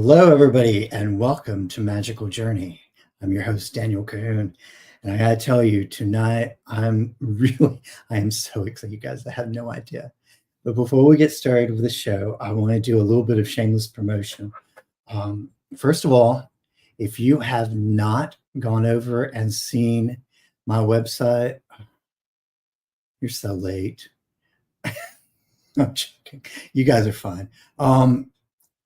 Hello, everybody, and welcome to Magical Journey. I'm your host, Daniel Cahoon, and I gotta tell you, tonight I am so excited, you guys. I have no idea. But before we get started with the show, I want to do a little bit of shameless promotion. First of all, if you have not gone over and seen my website, you're so late. I'm joking. You guys are fine.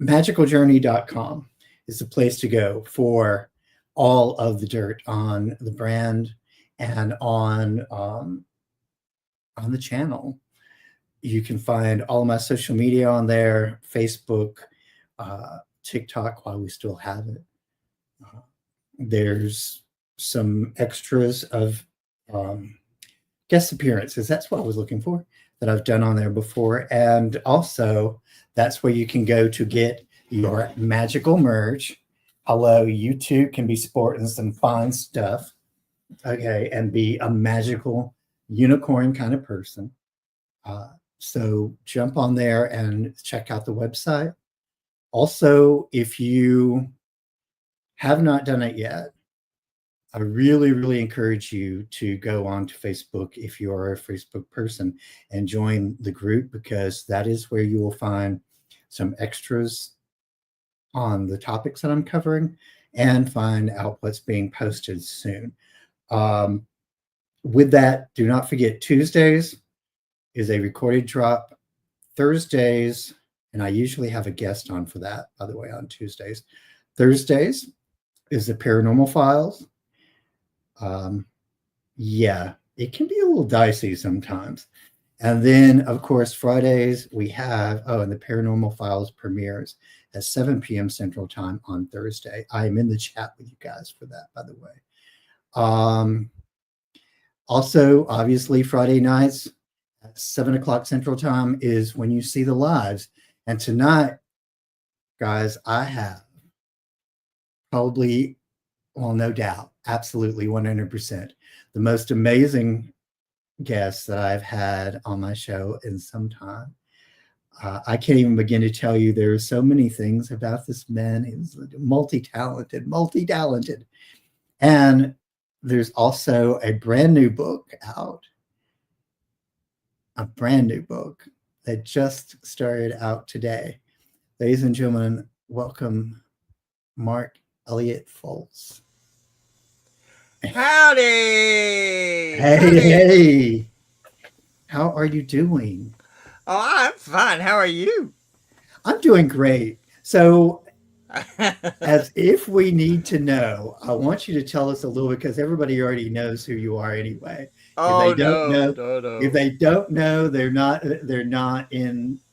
Magicaljourney.com is the place to go for all of the dirt on the brand and on the channel. You can find all of my social media on there, Facebook, TikTok, while we still have it. There's some extras of guest appearances. That's what I was looking for, that I've done on there before. And also, that's where you can go to get your magical merch. Hello, you too can be sporting some fun stuff, okay, and be a magical unicorn kind of person. So jump on there and check out the website. Also, if you have not done it yet, I really, really encourage you to go on to Facebook if you are a Facebook person and join the group, because that is where you will find some extras on the topics that I'm covering and find out what's being posted soon. With that, do not forget, Tuesdays is a recorded drop. Thursdays, and I usually have a guest on for that, by the way, on Tuesdays. Thursdays is the Paranormal Files. Yeah, it can be a little dicey sometimes. And then, of course, Fridays we have, and the Paranormal Files premieres at 7 p.m. Central Time on Thursday. I am in the chat with you guys for that, by the way. Also, obviously, Friday nights at 7 o'clock Central Time is when you see the lives. And tonight, guys, I have probably, well, no doubt, absolutely 100%, the most amazing guest that I've had on my show in some time. I can't even begin to tell you. There are so many things about this man. He's multi-talented. And there's also a brand new book out. A brand new book that just started out today. Ladies and gentlemen, welcome Mark Elliott Fults. Howdy! Hey! How are you doing? Oh, I'm fine. How are you? I'm doing great. So, as if we need to know, I want you to tell us a little bit, because everybody already knows who you are anyway. Oh, If they don't know, no. if they don't know, they're not in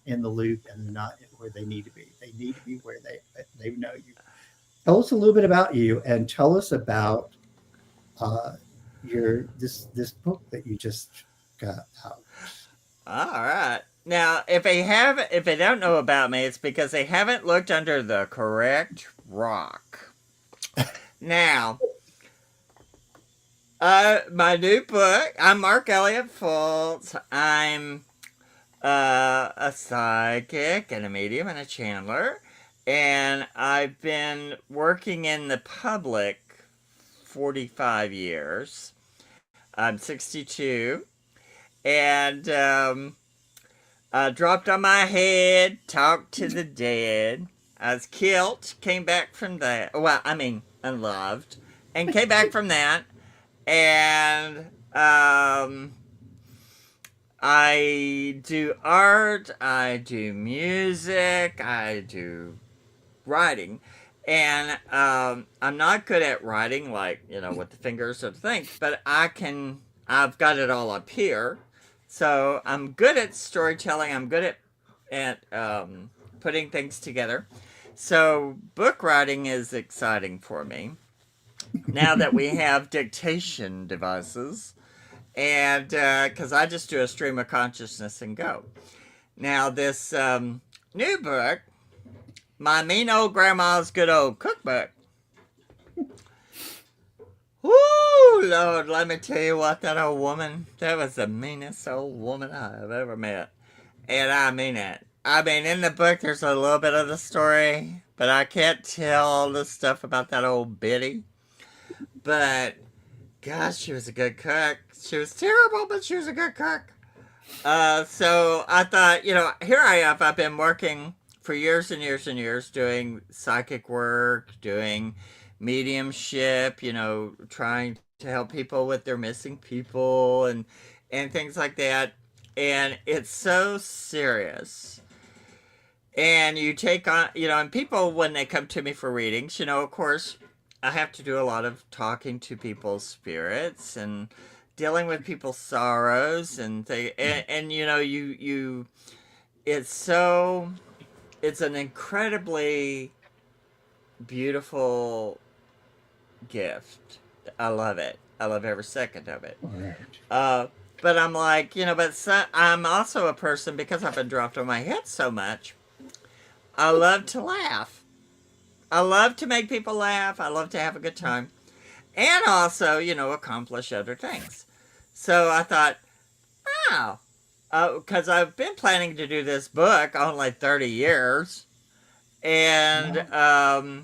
the loop, and they're not where they need to be. They need to be where they know you. Tell us a little bit about you, and tell us about this book that you just got out. All right. Now, if they don't know about me, it's because they haven't looked under the correct rock. Now, my new book. I'm Mark Elliot Fults. I'm a psychic and a medium and a channeler, and I've been working in the public 45 years. I'm 62, and dropped on my head, talked to the dead. I was killed, came back from that. Well, I mean, unloved, and came back from that. And I do art, I do music, I do writing. And I'm not good at writing, like, with the fingers or the things, but I've got it all up here. So I'm good at storytelling. I'm good at putting things together. So book writing is exciting for me now that we have dictation devices, and because I just do a stream of consciousness and go. Now this new book, my mean old grandma's good old cookbook. Woo, Lord, let me tell you what, that old woman, that was the meanest old woman I have ever met. And I mean it. I mean, in the book, there's a little bit of the story, but I can't tell the stuff about that old biddy. But gosh, she was a good cook. She was terrible, but she was a good cook. So I thought, here I have. I've been working for years and years and years doing psychic work, doing mediumship, trying to help people with their missing people and things like that. And it's so serious. And you take on, and people, when they come to me for readings, of course, I have to do a lot of talking to people's spirits and dealing with people's sorrows and it's it's an incredibly beautiful gift. I love it. I love every second of it. All right. But I'm like, I'm also a person, because I've been dropped on my head so much. I love to laugh. I love to make people laugh. I love to have a good time. And also, accomplish other things. So I thought, wow. Because I've been planning to do this book only 30 years. And I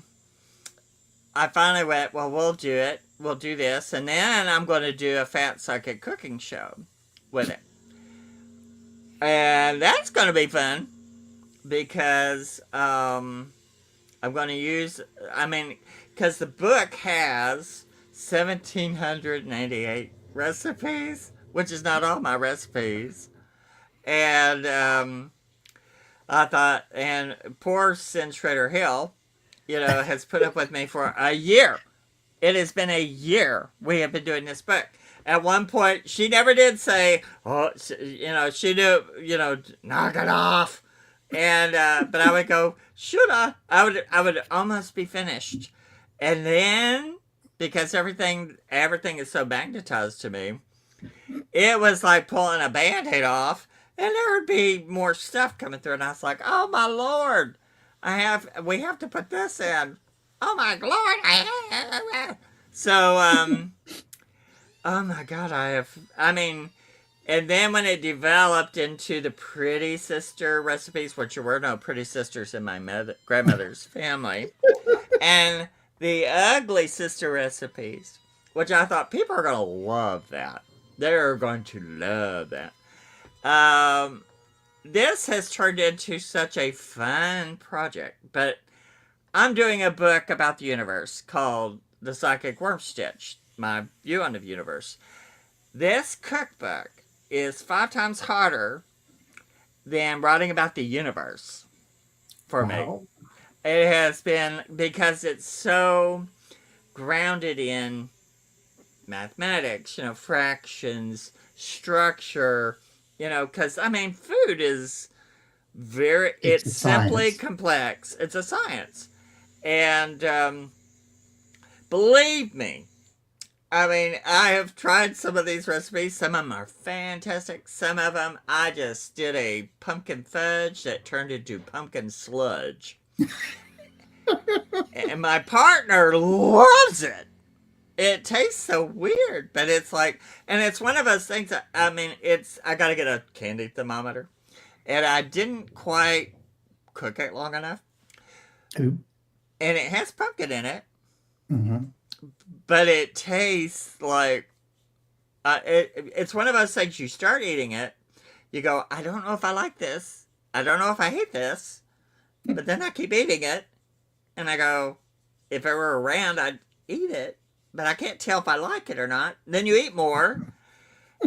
finally went, well, we'll do it. We'll do this. And then I'm going to do a fat psychic cooking show with it. And that's going to be fun. Because I'm going to use, because the book has 1,798 recipes, which is not all my recipes. And I thought, and poor Sin Shredder Hill, has put up with me for a year. It has been a year we have been doing this book. At one point, she never did say, she knew, knock it off. And but I would go, should I? I would almost be finished, and then because everything is so magnetized to me, it was like pulling a Band-Aid off, and there would be more stuff coming through, and I was like, oh my Lord, we have to put this in. Oh my Lord, so oh my God, and then when it developed into the Pretty Sister recipes, which there were no Pretty Sisters in my grandmother's family, and the Ugly Sister recipes, which I thought people are going to love that. They're going to love that. This has turned into such a fun project, but I'm doing a book about the universe called The Psychic Worm Stitch, My View on the Universe. This cookbook is 5 times harder than writing about the universe for me. It has been, because it's so grounded in mathematics, fractions, structure, because, food is it's simply complex. It's a science. And believe me, I have tried some of these recipes. Some of them are fantastic. Some of them, I just did a pumpkin fudge that turned into pumpkin sludge. And my partner loves it. It tastes so weird, but it's like, and it's one of those things that, I got to get a candy thermometer. And I didn't quite cook it long enough. Ooh. And it has pumpkin in it. Mm-hmm. But it tastes like it's one of those things. You start eating it, you go, I don't know if I like this. I don't know if I hate this. But then I keep eating it, and I go, if it were around, I'd eat it. But I can't tell if I like it or not. Then you eat more,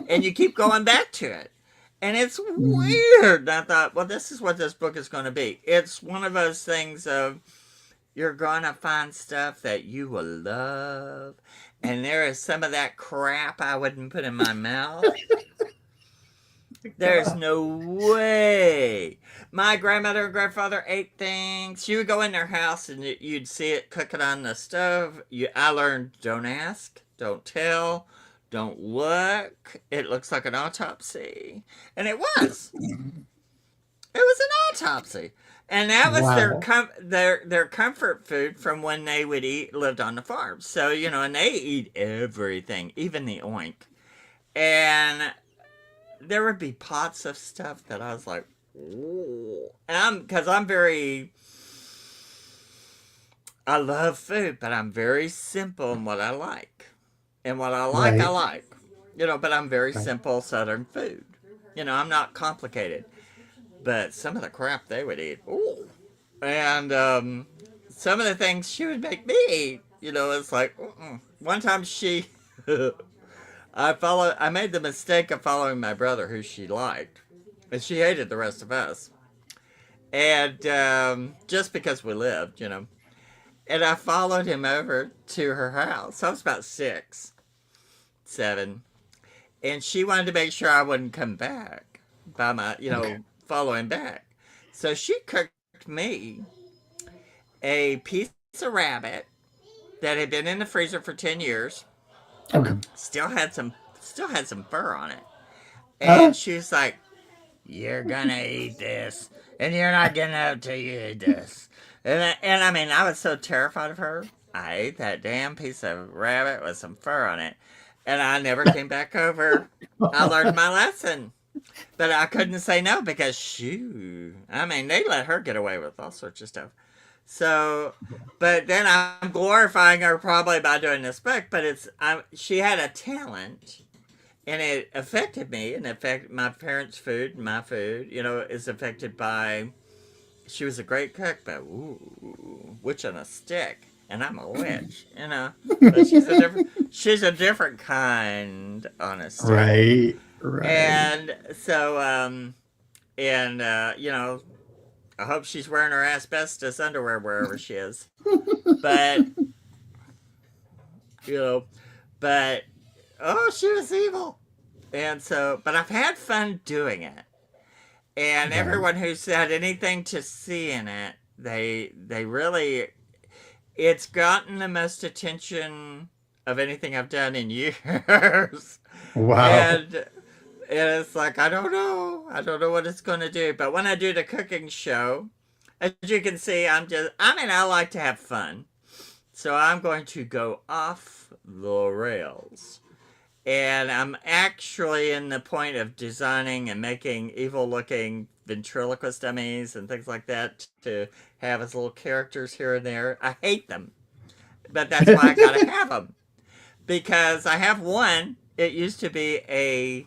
and you keep going back to it. And it's weird. And I thought, well, this is what this book is going to be. It's one of those things of, you're going to find stuff that you will love. And there is some of that crap I wouldn't put in my mouth. There's no way. My grandmother and grandfather ate things. You would go in their house and you'd see it cooking on the stove. I learned, don't ask, don't tell, don't look. It looks like an autopsy. And it was. It was an autopsy. And that was their comfort food from when they would lived on the farm. So, and they eat everything, even the oink. And there would be pots of stuff that I was like, ooh. And because I'm very I love food, but I'm very simple in what I like. And what I Right. like. But I'm very Right. simple Southern food. I'm not complicated. But some of the crap they would eat, ooh. And some of the things she would make me eat, it's like, one time I made the mistake of following my brother, who she liked, and she hated the rest of us. And just because we lived, and I followed him over to her house. I was about 6, 7, and she wanted to make sure I wouldn't come back by my, Okay. following back. So she cooked me a piece of rabbit that had been in the freezer for 10 years. Okay. Still had some fur on it. Uh, And she was like, "You're gonna eat this, and you're not getting out till you eat this." And I mean, I was so terrified of her. I ate that damn piece of rabbit with some fur on it, and I never came back over. I learned my lesson, but I couldn't say no because shoo. I mean, they let her get away with all sorts of stuff. So, but then I'm glorifying her probably by doing this book, but she had a talent, and it affected me, and affected my parents' food, and my food. Is affected by. She was a great cook, but ooh, witch on a stick, and I'm a witch. But she's a different kind on a stick, right. Right. and so I hope she's wearing her asbestos underwear wherever she is. But you know, but oh, she was evil. And so, but I've had fun doing it. And Right. everyone who's had anything to see in it, they really, it's gotten the most attention of anything I've done in years. Wow. And it's like I don't know what it's going to do. But when I do the cooking show, as you can see, I like to have fun. So I'm going to go off the rails. And I'm actually in the point of designing and making evil looking ventriloquist dummies and things like that to have as little characters here and there. I hate them, but that's why I gotta have them. Because I have one, it used to be a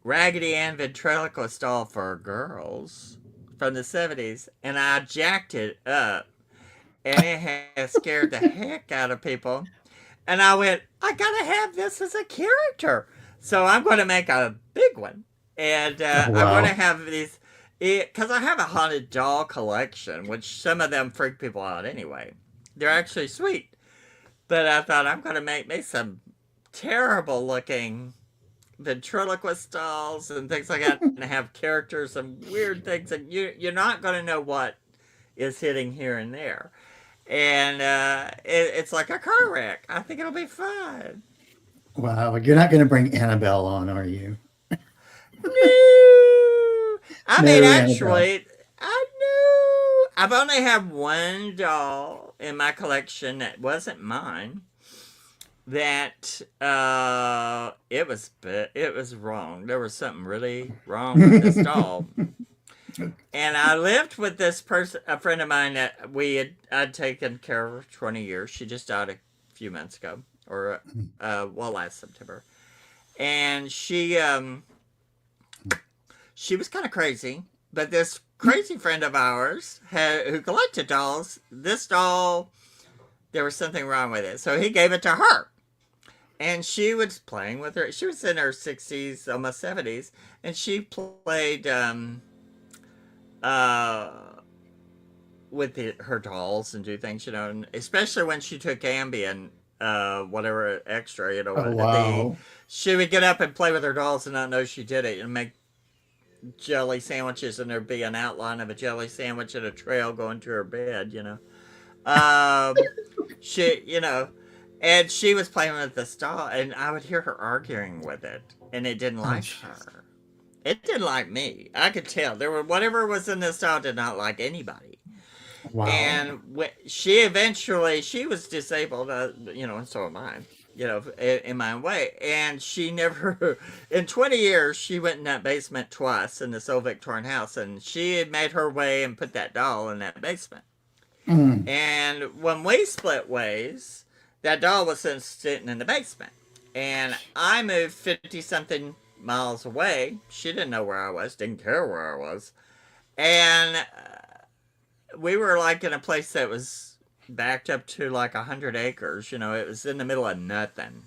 Raggedy Ann ventriloquist doll for girls from the 70s, and I jacked it up, and it has scared the heck out of people. And I went, I gotta have this as a character. So I'm going to make a big one. And I'm going to Wow. have these, because I have a haunted doll collection, which some of them freak people out anyway. They're actually sweet. But I thought I'm going to make me some terrible looking ventriloquist dolls and things like that, and have characters and weird things. And you're not going to know what is hitting here and there. And it's like a car wreck. I think it'll be fun. Wow. You're not going to bring Annabelle on, are you? No, I mean, No, Annabelle. actually, I know I've only had one doll in my collection that wasn't mine. That it was wrong. There was something really wrong with this doll. And I lived with this person, a friend of mine that I'd taken care of for 20 years. She just died a few months ago, or last September. And she was kind of crazy, but this crazy friend of ours who collected dolls, this doll, there was something wrong with it, so he gave it to her. And she was playing with her. She was in her 60s, almost 70s, and she played uh, with her dolls and do things, and especially when she took Ambien, whatever extra, Oh, the wow. she would get up and play with her dolls and not know she did it, and make jelly sandwiches, and there'd be an outline of a jelly sandwich and a trail going to her bed. She, and she was playing with this doll, and I would hear her arguing with it, and it didn't Oh, like jeez. her. It didn't like me. I could tell there were whatever was in this doll did not like anybody. Wow. And she was disabled, and so am I, in my own way. And she never, in 20 years, she went in that basement twice in this old Victorian house, and she had made her way and put that doll in that basement. Mm. And when we split ways, that doll was sitting in the basement. And I moved 50 something miles away. She didn't know where I was, didn't care where I was. And we were like in a place that was backed up to like 100 acres. You know, it was in the middle of nothing.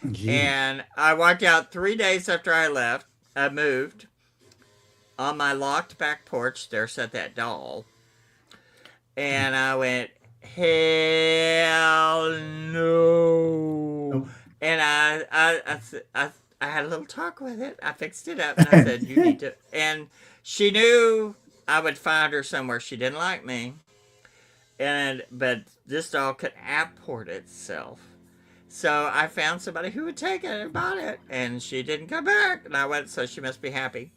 Jeez. And I walked out 3 days after I left. I moved. On my locked back porch, there sat that doll. And I went, hell no. Oh. And I had a little talk with it. I fixed it up and I said, you need to. And she knew I would find her somewhere. She didn't like me. But this doll could apport itself. So I found somebody who would take it and bought it. And she didn't come back. And I went, so she must be happy.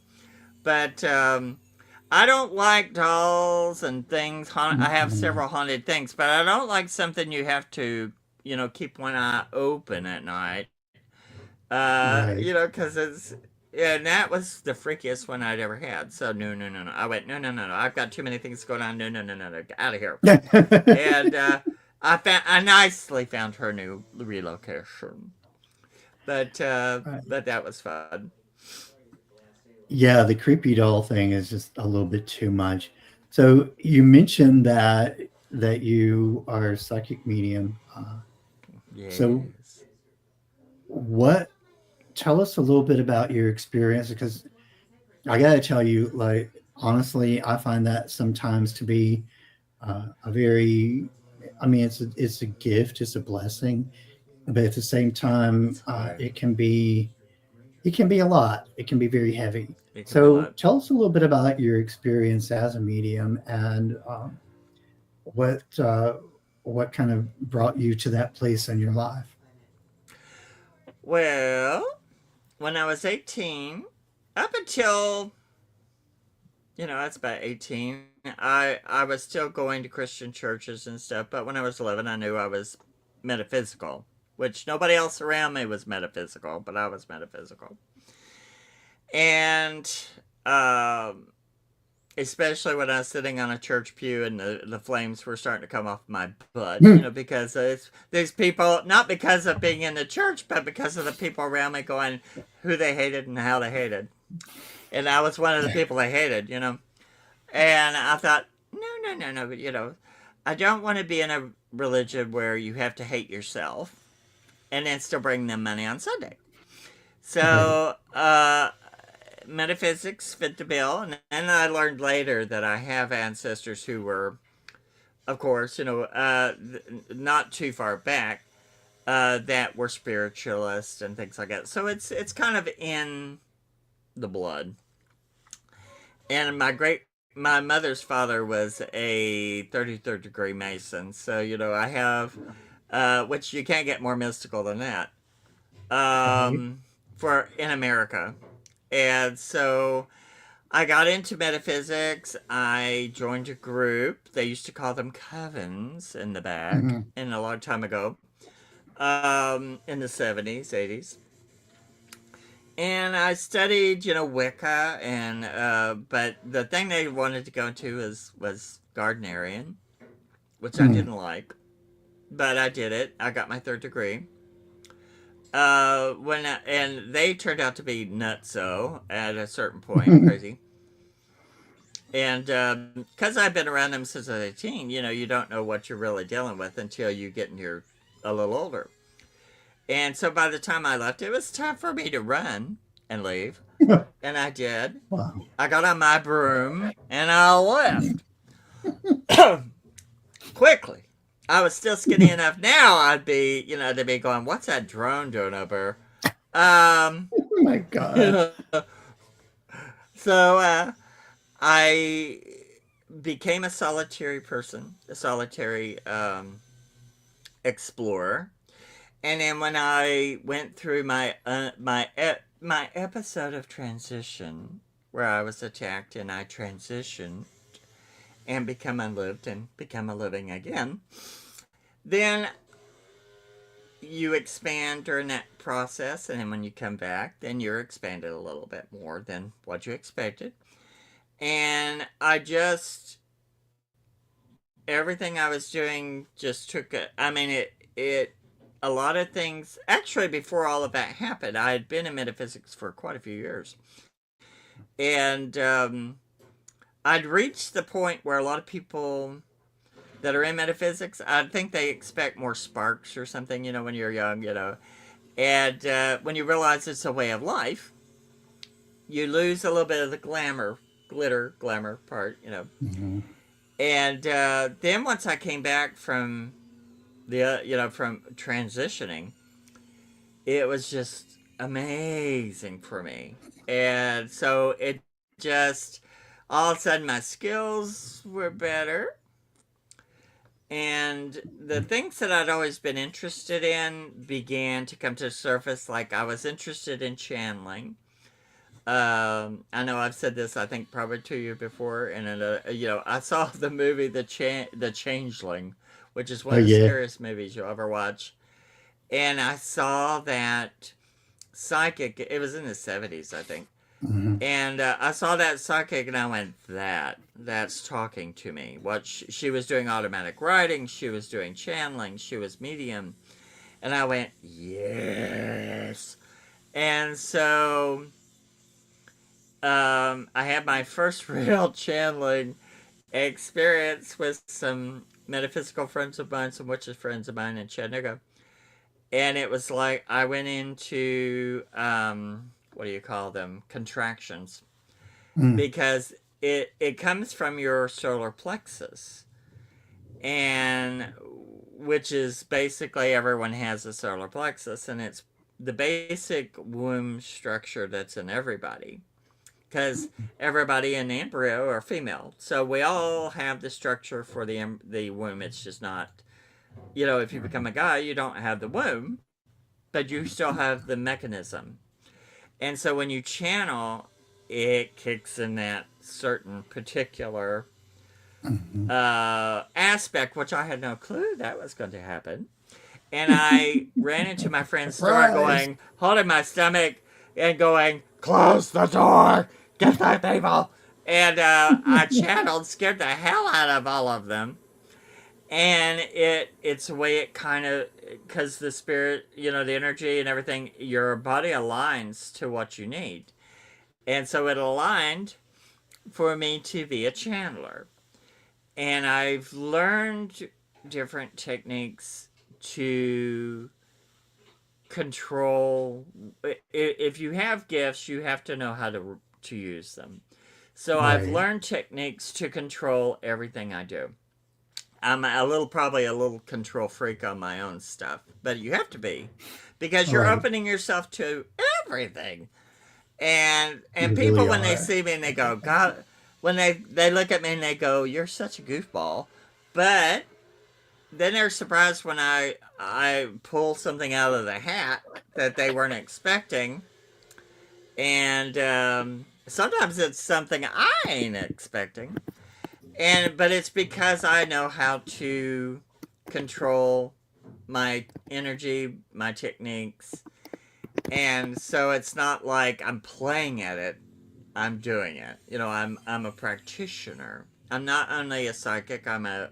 But I don't like dolls and things. I have several haunted things, but I don't like something you have to, keep one eye open at night. Right. Because and that was the freakiest one I'd ever had. So no, no, no, no. I went, no, no, no, no. I've got too many things going on. No, no, no, no, no. Get out of here. And I nicely found her new relocation. But Right. but that was fun. Yeah, the creepy doll thing is just a little bit too much. So you mentioned that you are a psychic medium. So Yes. what? Tell us a little bit about your experience, because I gotta tell you, like honestly, I find that sometimes to be a very, I mean, it's a gift, it's a blessing, but at the same time, It's hard. it can be a lot. It can be very heavy. It can be a So lot. tell us a little bit about your experience as a medium and what uh, what kind of brought you to that place in your life. Well, when I was 18, up until, that's about 18, I was still going to Christian churches and stuff, but when I was 11, I knew I was metaphysical, which nobody else around me was metaphysical, but I was metaphysical. And um, especially when I was sitting on a church pew and the flames were starting to come off my butt, because these people, not because of being in the church, but because of the people around me going who they hated and how they hated. And I was one of the people they hated, And I thought, no, no, no, no, I don't want to be in a religion where you have to hate yourself and then still bring them money on Sunday. Right. So, metaphysics fit the bill, and then I learned later that I have ancestors who were, of course, not too far back, that were spiritualists and things like that. So it's kind of in the blood. And my mother's father was a 33rd degree Mason, so I have, which you can't get more mystical than that, Right. for in America. And so I got into metaphysics. I joined a group. They used to call them covens in the back, Mhm. and a long time ago, in the 70s, 80s. And I studied, Wicca, and but the thing they wanted to go into was Gardnerian, which I Mm. didn't like, but I did it. I got my third degree. And they turned out to be nutso at a certain point, crazy. And because I've been around them since I was 18, you don't know what you're really dealing with until you get in your a little older. And so by the time I left, it was time for me to run and leave, and I did. Wow. I got on my broom and I left quickly. I was still skinny enough now. I'd be, they'd be going, "What's that drone doing over?" Um, Oh my you God. know. So I became a solitary person, a solitary explorer. And then when I went through my episode of transition, where I was attacked and I transitioned and become unlived and become a living again, then you expand during that process, and then when you come back, then you're expanded a little bit more than what you expected. And I just everything I was doing just took I mean, a lot of things, actually, before all of that happened, I had been in metaphysics for quite a few years. And I'd reached the point where a lot of people that are in metaphysics, I think they expect more sparks or something, when you're young, And when you realize it's a way of life, you lose a little bit of the glamour part. Mm-hmm. And then once I came back from from transitioning, it was just amazing for me. And so it just, all of a sudden, my skills were better. And the things that I'd always been interested in began to come to the surface. Like, I was interested in channeling. I know I've said this, I think, probably to you before, and I saw the movie The Changeling, which is one Oh of the yeah. scariest movies you'll ever watch. And I saw that psychic. It was in the 70s, I think. Mm-hmm. And I saw that psychic, and I went, that's talking to me. What she was doing automatic writing, she was doing channeling, she was medium. And I went, yes. And so I had my first real channeling experience with some metaphysical friends of mine, some witches friends of mine in Chattanooga. And it was like I went into, what do you call them? Contractions. Mm. Because it comes from your solar plexus. And which is basically, everyone has a solar plexus, and it's the basic womb structure that's in everybody, because everybody in the embryo are female. So we all have the structure for the womb. It's just not, if you become a guy, you don't have the womb, but you still have the mechanism. And so when you channel, it kicks in that certain particular Mm-hmm. aspect, which I had no clue that was going to happen. And I ran into my friend's store Surprise! going, holding my stomach and going, close the door, get that people. And I channeled, scared the hell out of all of them. And it's a way it kind of, because the spirit, the energy and everything, your body aligns to what you need. And so it aligned for me to be a channeler. And I've learned different techniques to control. If you have gifts, you have to know how to use them. So I've Right. learned techniques to control everything I do. I'm probably a little control freak on my own stuff, but you have to be, because you're Right. opening yourself to everything. And You people, really when they are. see me and they go, God, when they look at me and they go, you're such a goofball. But then they're surprised when I pull something out of the hat that they weren't expecting. And sometimes it's something I ain't expecting. But it's because I know how to control my energy, my techniques. And so it's not like I'm playing at it, I'm doing it. I'm a practitioner. I'm not only a psychic, I'm a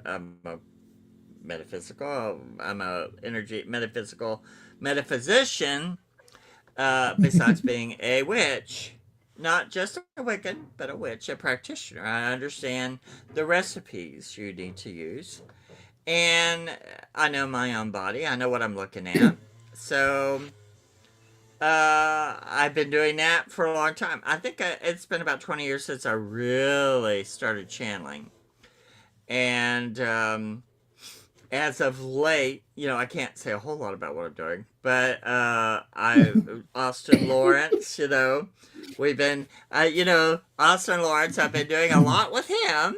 metaphysical, I'm a energy metaphysical metaphysician, besides being a witch. Not just a Wiccan, but a witch, a practitioner. I understand the recipes you need to use. And I know my own body. I know what I'm looking at. So I've been doing that for a long time. I think it's been about 20 years since I really started channeling. And as of late, I can't say a whole lot about what I'm doing, but Austin Lawrence, we've been, Austin Lawrence, I've been doing a lot with him.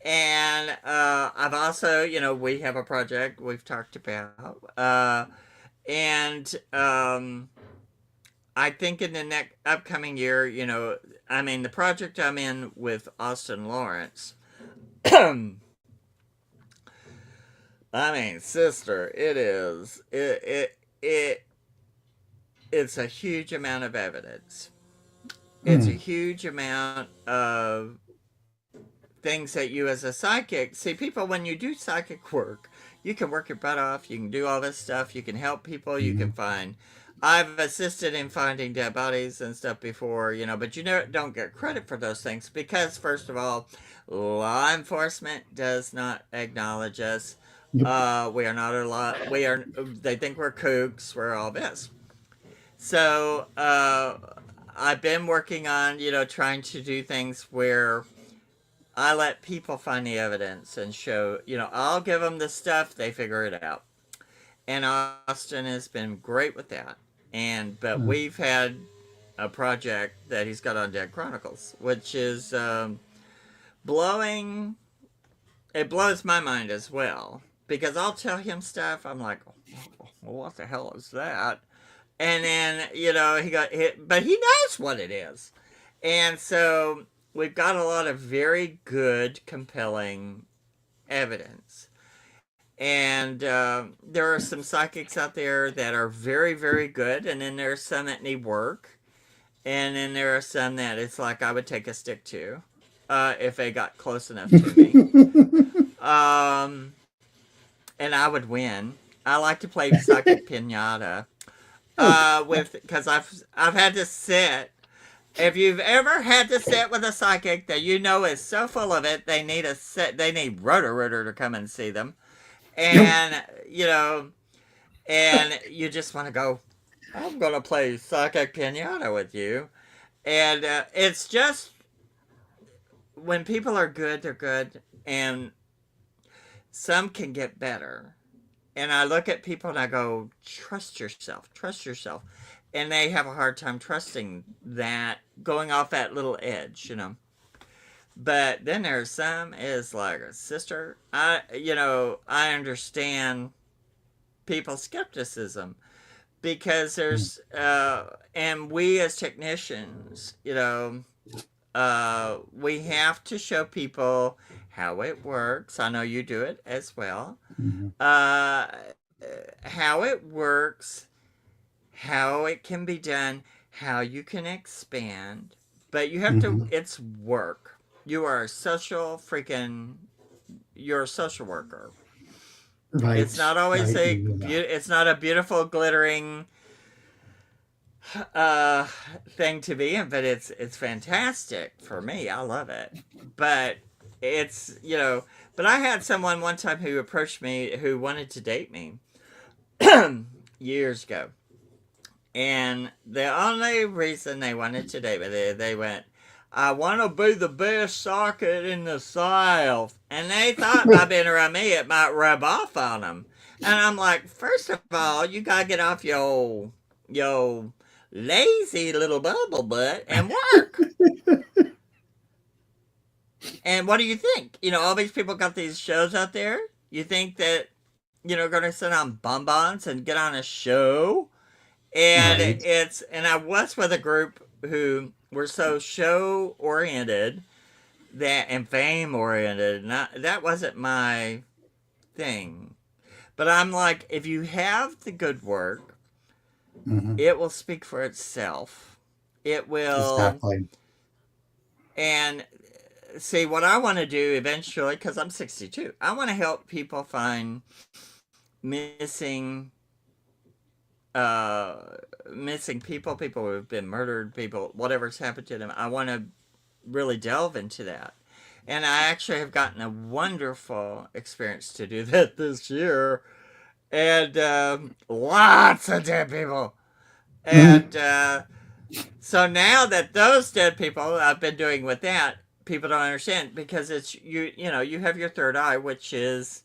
And I've also, we have a project we've talked about. And I think in the next upcoming year, the project I'm in with Austin Lawrence, sister, it is it's a huge amount of evidence. It's a Mm. huge amount of things that you as a psychic see. People, when you do psychic work, you can work your butt off, you can do all this stuff, you can help people, you can find. I've assisted in finding dead bodies and stuff before, but don't get credit for those things because, first of all, law enforcement does not acknowledge us. Yep. We are not a lot. They think we're kooks. We're all this. So I've been working on, trying to do things where I let people find the evidence and show, I'll give them the stuff, they figure it out. And Austin has been great with that. But we've had a project that he's got on Dead Chronicles, which is blowing. It blows my mind as well because I'll tell him stuff. I'm like, well, what the hell is that? And then he got hit, but he knows what it is, and so we've got a lot of very good, compelling evidence. And there are some psychics out there that are very, very good, and then there are some that need work, and then there are some that it's like I would take a stick to if they got close enough to me. And I would win. I like to play psychic pinata because I've had to sit. If you've ever had to sit with a psychic that is so full of it, they need Roto-Rooter to come and see them. And, and you just want to go, I'm going to play psychic pinata with you. And it's just, when people are good, they're good. And some can get better. And I look at people and I go, trust yourself. And they have a hard time trusting that, going off that little edge, But then there's some is like a sister. I understand people's skepticism because there's, and we as technicians, we have to show people how it works. I know you do it as well. How it works, how it can be done, how you can expand. But you have to, it's work. You're a social worker. Right. It's not always it's not a beautiful, glittering thing to be in, but it's fantastic for me. I love it. But it's, but I had someone one time who approached me who wanted to date me years ago. And the only reason they wanted to date me, they went, I want to be the best socket in the South. And they thought by being around me, it might rub off on them. And I'm like, first of all, you got to get off your lazy little bubble butt and work. And what do you think? All these people got these shows out there. You think that, going to sit on bonbons and get on a show? And right. And I was with a group who were so show oriented and fame oriented. That wasn't my thing. But I'm like, if you have the good work, it will speak for itself. It will. Exactly. And see, what I want to do eventually, because I'm 62, I want to help people find missing people who have been murdered, people, whatever's happened to them. I want to really delve into that. And I actually have gotten a wonderful experience to do that this year. And lots of dead people. And so now that those dead people I've been doing with that, people don't understand because it's, you have your third eye, which has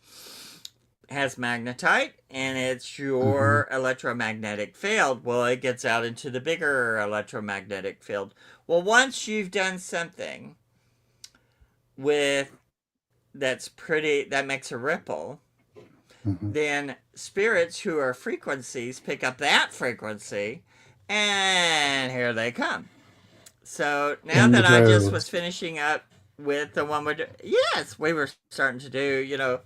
magnetite, and it's your electromagnetic field. Well, it gets out into the bigger electromagnetic field. Well, once you've done something that makes a ripple, then spirits who are frequencies pick up that frequency, and here they come. So now that I just was finishing up with the one we were starting to do,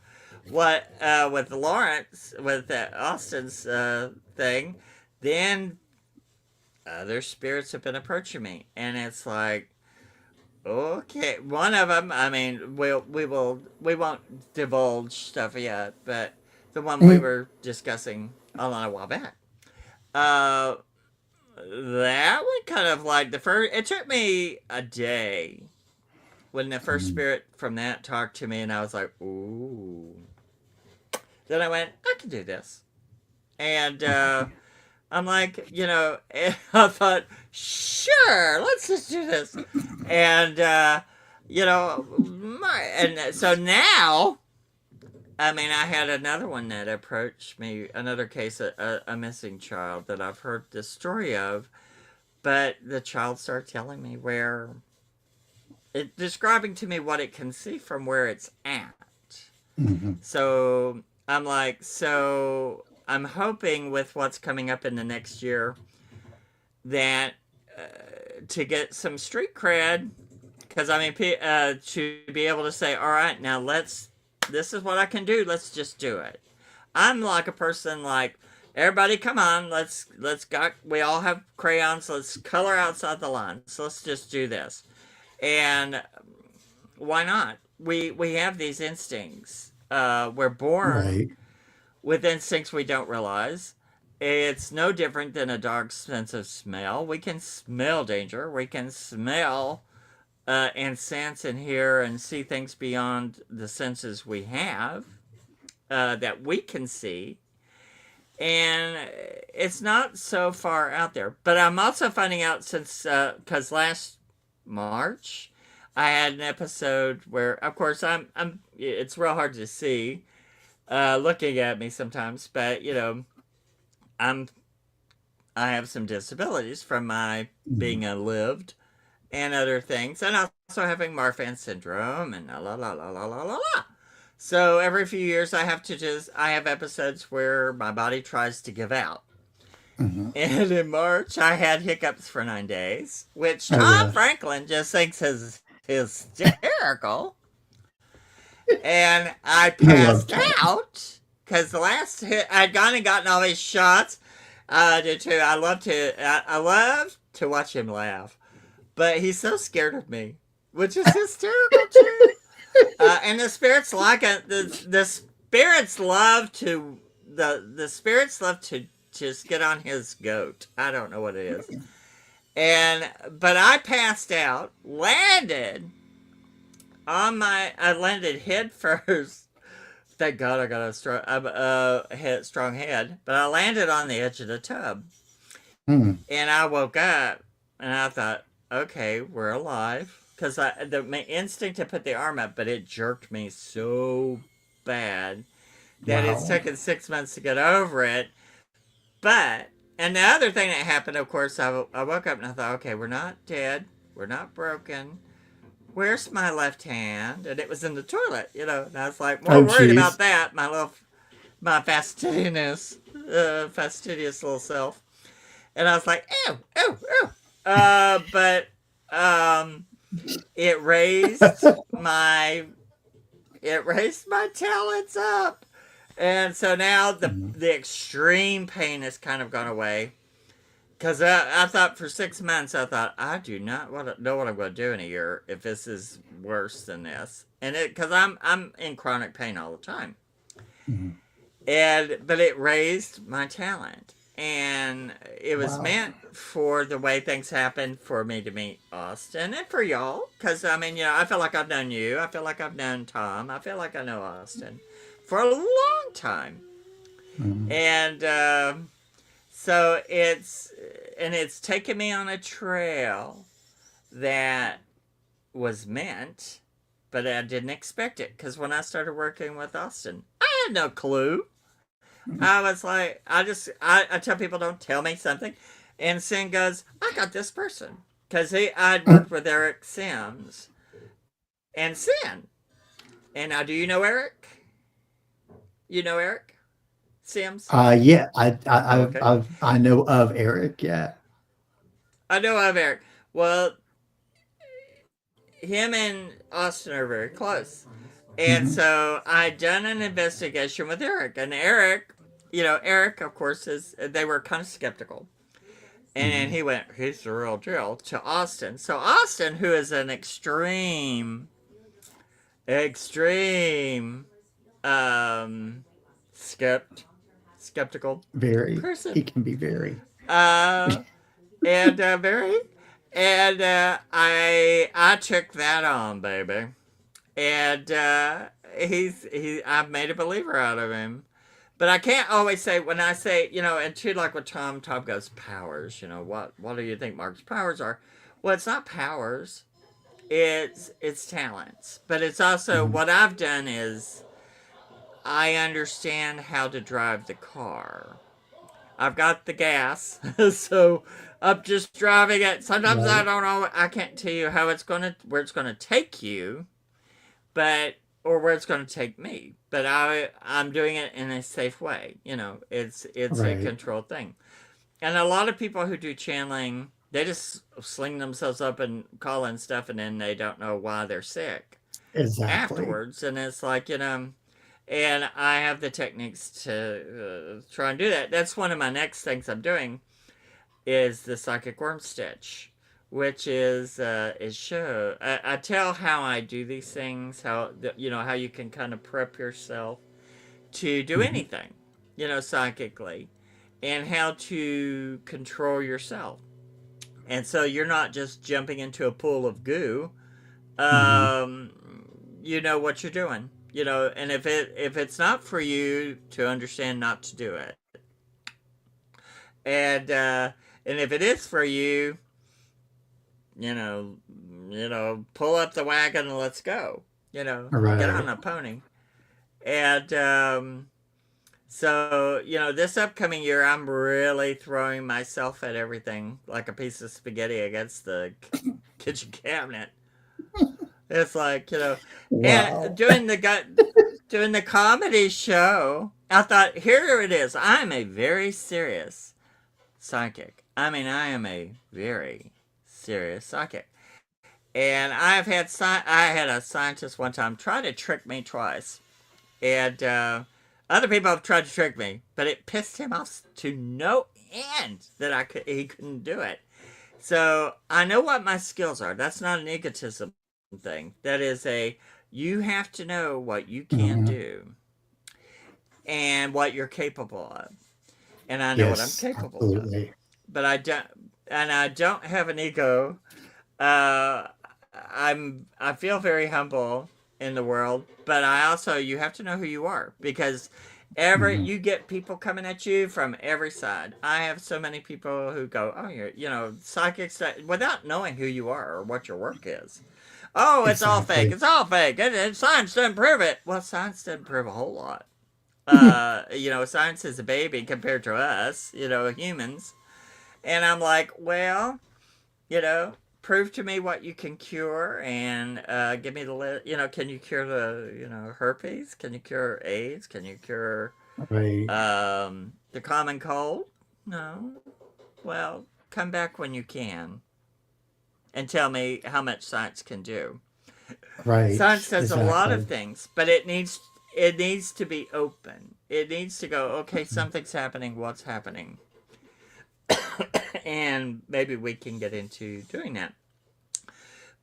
what with Lawrence, with Austin's thing, then other spirits have been approaching me, and it's like, Okay, one of them. I mean, we won't divulge stuff yet, but the one we Mhm. were discussing a little while back. Uh, that one kind of like the first. It took me a day when the first spirit from that talked to me, and I was like, ooh. Then I went, I can do this, and I'm like, I thought, sure, let's just do this. And, and so now, I mean, I had another one that approached me, another case, a missing child that I've heard the story of, but the child started telling me describing to me what it can see from where it's at. Mhm. So I'm like, so I'm hoping with what's coming up in the next year that to get some street cred, because I mean, to be able to say, all right, now this is what I can do. Let's just do it. I'm like a person like, everybody, come on, we all have crayons. Let's color outside the lines. Let's just do this. And why not? We have these instincts. We're born Right. with instincts we don't realize. It's no different than a dog's sense of smell. We can smell danger. We can smell and sense and hear and see things beyond the senses we have that we can see. And it's not so far out there. But I'm also finding out because last March, I had an episode where, of course, it's real hard to see looking at me sometimes, but I'm I have some disabilities from my Mhm. being unlived and other things, and also having Marfan syndrome and la la la la la la la. So every few years, I have episodes where my body tries to give out. Mhm. And in March, I had hiccups for 9 days, which Oh, Tom really? Franklin just thinks is hysterical. And I I love passed Tom. out because the last hit I'd gone and gotten all these shots. I did too. I love to watch him laugh, but he's so scared of me, which is hysterical too. And the spirits like it. The spirits love to the spirits love to just get on his goat. I don't know what it is. But I passed out, I landed head first. Thank God I got strong head. But I landed on the edge of the tub, Mhm. and I woke up, and I thought, okay, we're alive. Because my instinct to put the arm up, but it jerked me so bad that it's Wow. taken 6 months to get over it. But and the other thing that happened, of course, I woke up and I thought, okay, we're not dead, we're not broken. Where's my left hand? And it was in the toilet, And I was like more Oh, worried jeez. about that. My fastidious little self. And I was like, ew, ew, ew. But um, it raised my it raised my talents up, and so now Mhm. the extreme pain has kind of gone away. Because I thought for 6 months, I thought I do not know what I'm going to do in a year if this is worse than this, and because I'm in chronic pain all the time, Mhm. but it raised my talent, and it was Wow. meant for the way things happen for me to meet Austin and for y'all. Because I mean, I feel like I've known you, I feel like I've known Tom, I feel like I know Austin for a long time, Mhm. and so it's taken me on a trail that was meant, but I didn't expect it because when I started working with Austin, I had no clue. Mhm. I was like, I tell people don't tell me something, and Sin goes, I got this person because I'd worked with Eric Sims and Sin, and now do you know Eric? You know Eric Sims? Yeah, Oh, okay. I know of Eric. Yeah. I know of Eric. Well, him and Austin are very close. And Mhm. so I done an investigation with Eric, and Eric, Eric, of course, they were kind of skeptical. And then he went, he's the real deal, to Austin. So Austin, who is an extreme um, skeptical Very. He person, can be very. uh, and very, and I took that on, baby, and I've made a believer out of him. But I can't always say, when I say, and too, like with Tom goes, powers, what do you think Mark's powers are? Well, it's not powers, it's talents. But it's also, Mhm. what I've done is I understand how to drive the car. I've got the gas, so I'm just driving it. Sometimes I Right. don't know, I can't tell you where it's gonna take you, but or where it's going to take me. But I'm doing it in a safe way. It's a Right. controlled thing. And a lot of people who do channeling, they just sling themselves up and call in stuff, and then they don't know why they're sick Exactly. afterwards. And it's like, and I have the techniques to try and do that. That's one of my next things I'm doing is the psychic worm stitch, which is show. I tell how I do these things, how you can kind of prep yourself to do Mhm. anything, psychically, and how to control yourself. And so you're not just jumping into a pool of goo. Mhm. Um, you know what you're doing. And if it's not for you to understand, not to do it. And if it is for you, you know, pull up the wagon and let's go. Get on Right. a pony. And so, this upcoming year, I'm really throwing myself at everything like a piece of spaghetti against the kitchen cabinet. It's like, and Wow. doing the comedy show. I thought, here it is. I'm a very serious psychic. I mean, I am a very serious psychic. And I had a scientist one time try to trick me twice, and other people have tried to trick me, but it pissed him off to no end that he couldn't do it. So I know what my skills are. That's not an egotism thing. That is you have to know what you can Mhm. do and what you're capable of, and I know what I'm Yes, capable of. absolutely. But I don't have an ego. Uh, I feel very humble in the world, but you have to know who you are, because Mhm. you get people coming at you from every side. I have so many people who go, "Oh, you're psychics," without knowing who you are or what your work is. Oh, it's all fake. Exactly. It's all fake. Science doesn't prove it. Well, science doesn't prove a whole lot. Science is a baby compared to us, humans. And I'm like, well, you know, prove to me what you can cure, and give me the list. Can you cure the herpes? Can you cure AIDS? Can you cure Right. the common cold? No. Well, come back when you can and tell me how much science can do. Right. Science does a lot of Exactly. things, but it needs to be open. It needs to go, okay, something's happening. What's happening? And maybe we can get into doing that.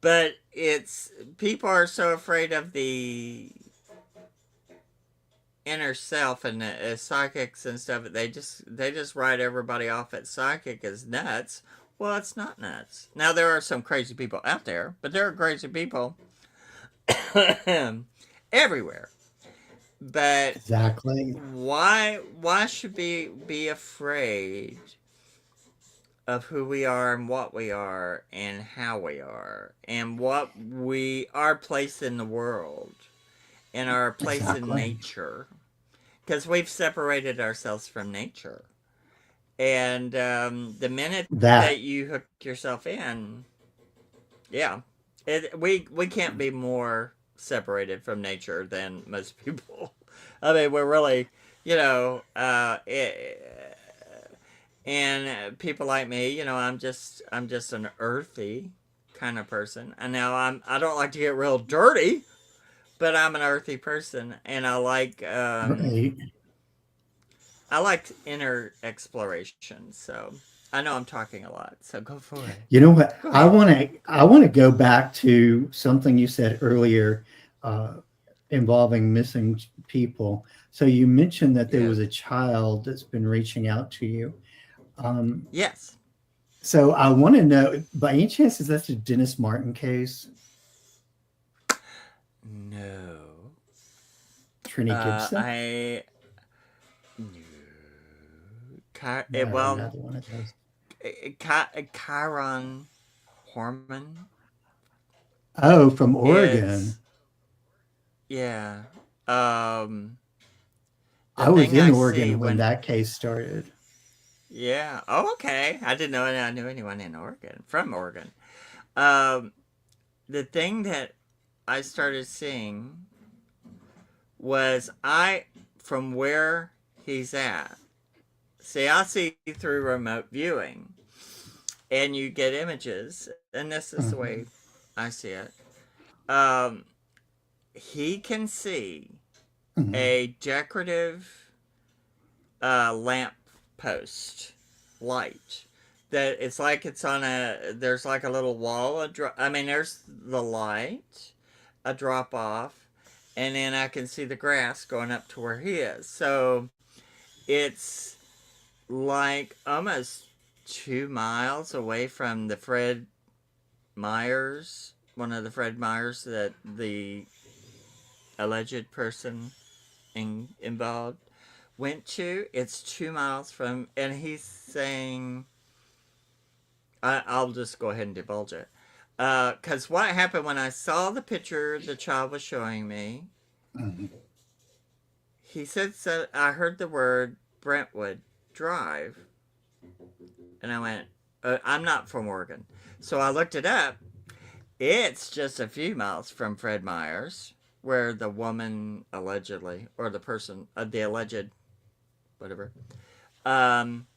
But it's people are so afraid of the inner self, and psychics and stuff. They just write everybody off at psychic as nuts. Well, it's not nuts. Now there are some crazy people out there, but there are crazy people everywhere. But Exactly. why should we be afraid of who we are and what we are and how we are and what we our place in the world and our place in Exactly. nature, because we've separated ourselves from nature. And the minute That that you hook yourself in, yeah, we can't be more separated from nature than most people. I mean, we're really, you know, and people like me, I'm just an earthy kind of person. And now I don't like to get real dirty, but I'm an earthy person, and I like right. I like inner exploration, so I know I'm talking a lot, so go for it. You know what? Go I ahead. want to I want to go back to something you said earlier uh, involving missing people. So you mentioned that there was Yes. a child that's been reaching out to you. Um, Yes. so I want to know, by any chance, is that the Dennis Martin case? No. Trini Gibson? I no. No, Well, another one of those. Chiron Horman. Oh, from Oregon. It's yeah. Um, the I was thing in I see Oregon when when that case started. yeah. Oh, okay. I didn't know I knew anyone in Oregon from Oregon. Um, the thing that I started seeing was I from where he's at. See, I see through remote viewing, and you get images, and this is the way Mhm. I see it. Um, he can see Mhm. a decorative lamp post light that it's like it's on a there's like a little wall I mean there's the light a drop off and then I can see the grass going up to where he is, so it's like almost 2 miles away from the Fred Myers, one of the Fred Myers that the alleged person involved went to. It's 2 miles from, and he's saying, I'll just go ahead and divulge it. Because what happened when I saw the picture the child was showing me, Mhm. he said, so I heard the word Brentwood Drive, and I went, I'm not from Oregon. So I looked it up. It's just a few miles from Fred Myers, where the woman allegedly, or the person, the alleged, whatever, um,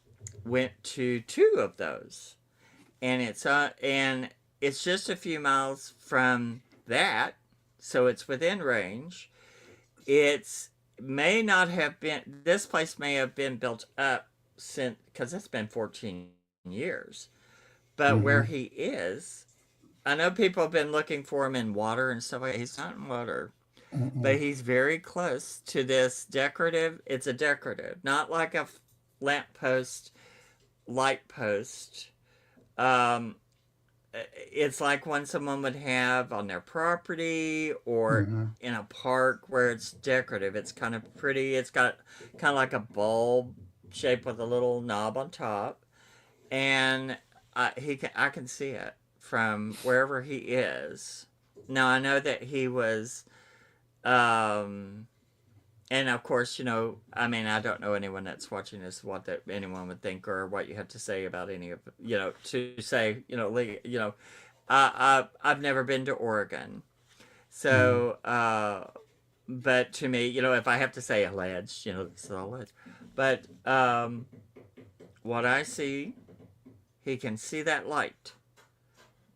went to two of those, and it's just a few miles from that, so it's within range. It's may not have been this place may have been built up since because it's been 14 years, but where Mhm. he is, I know people have been looking for him in water and stuff like that. He's not in water, but Mhm. he's very close to this decorative. It's a decorative, not like a lamp post, light post. Um, it's like one someone would have on their property or Mhm. in a park where it's decorative. It's kind of pretty. It's got kind of like a bulb shape with a little knob on top, and I can see it from wherever he is. Now I know that he was um, and of course, I mean, I don't know anyone that's watching this, what that anyone would think or what you have to say about any of, to say, I've never been to Oregon. Mhm. So, but to me, if I have to say alleged, it's alleged. But what I see, he can see that light.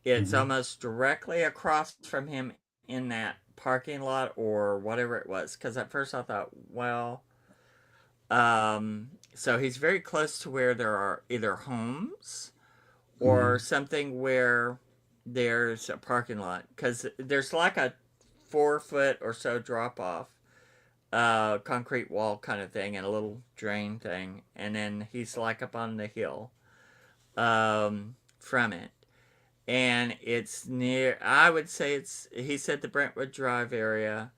It's Mhm. almost directly across from him in that parking lot or whatever it was. Because at first I thought, well, so he's very close to where there are either homes or Mhm. something where there's a parking lot because there's like a 4 foot or so drop off, concrete wall kind of thing and a little drain thing, and then he's like up on the hill from it. And it's near, I would say he said the Brentwood Drive area,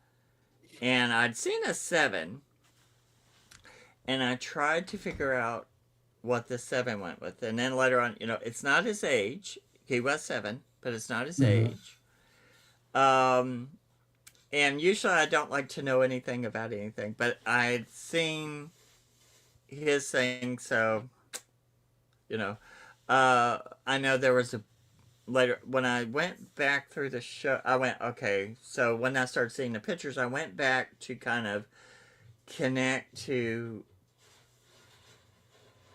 and I'd seen a 7, and I tried to figure out what the 7 went with. And then later on, it's not his age. He was 7, but it's not his Mhm. age. Um, and usually I don't like to know anything about anything, but I'd seen his thing, so, you know. I know there was a later when I went back through the show, I went, okay, so when I started seeing the pictures, I went back to kind of connect to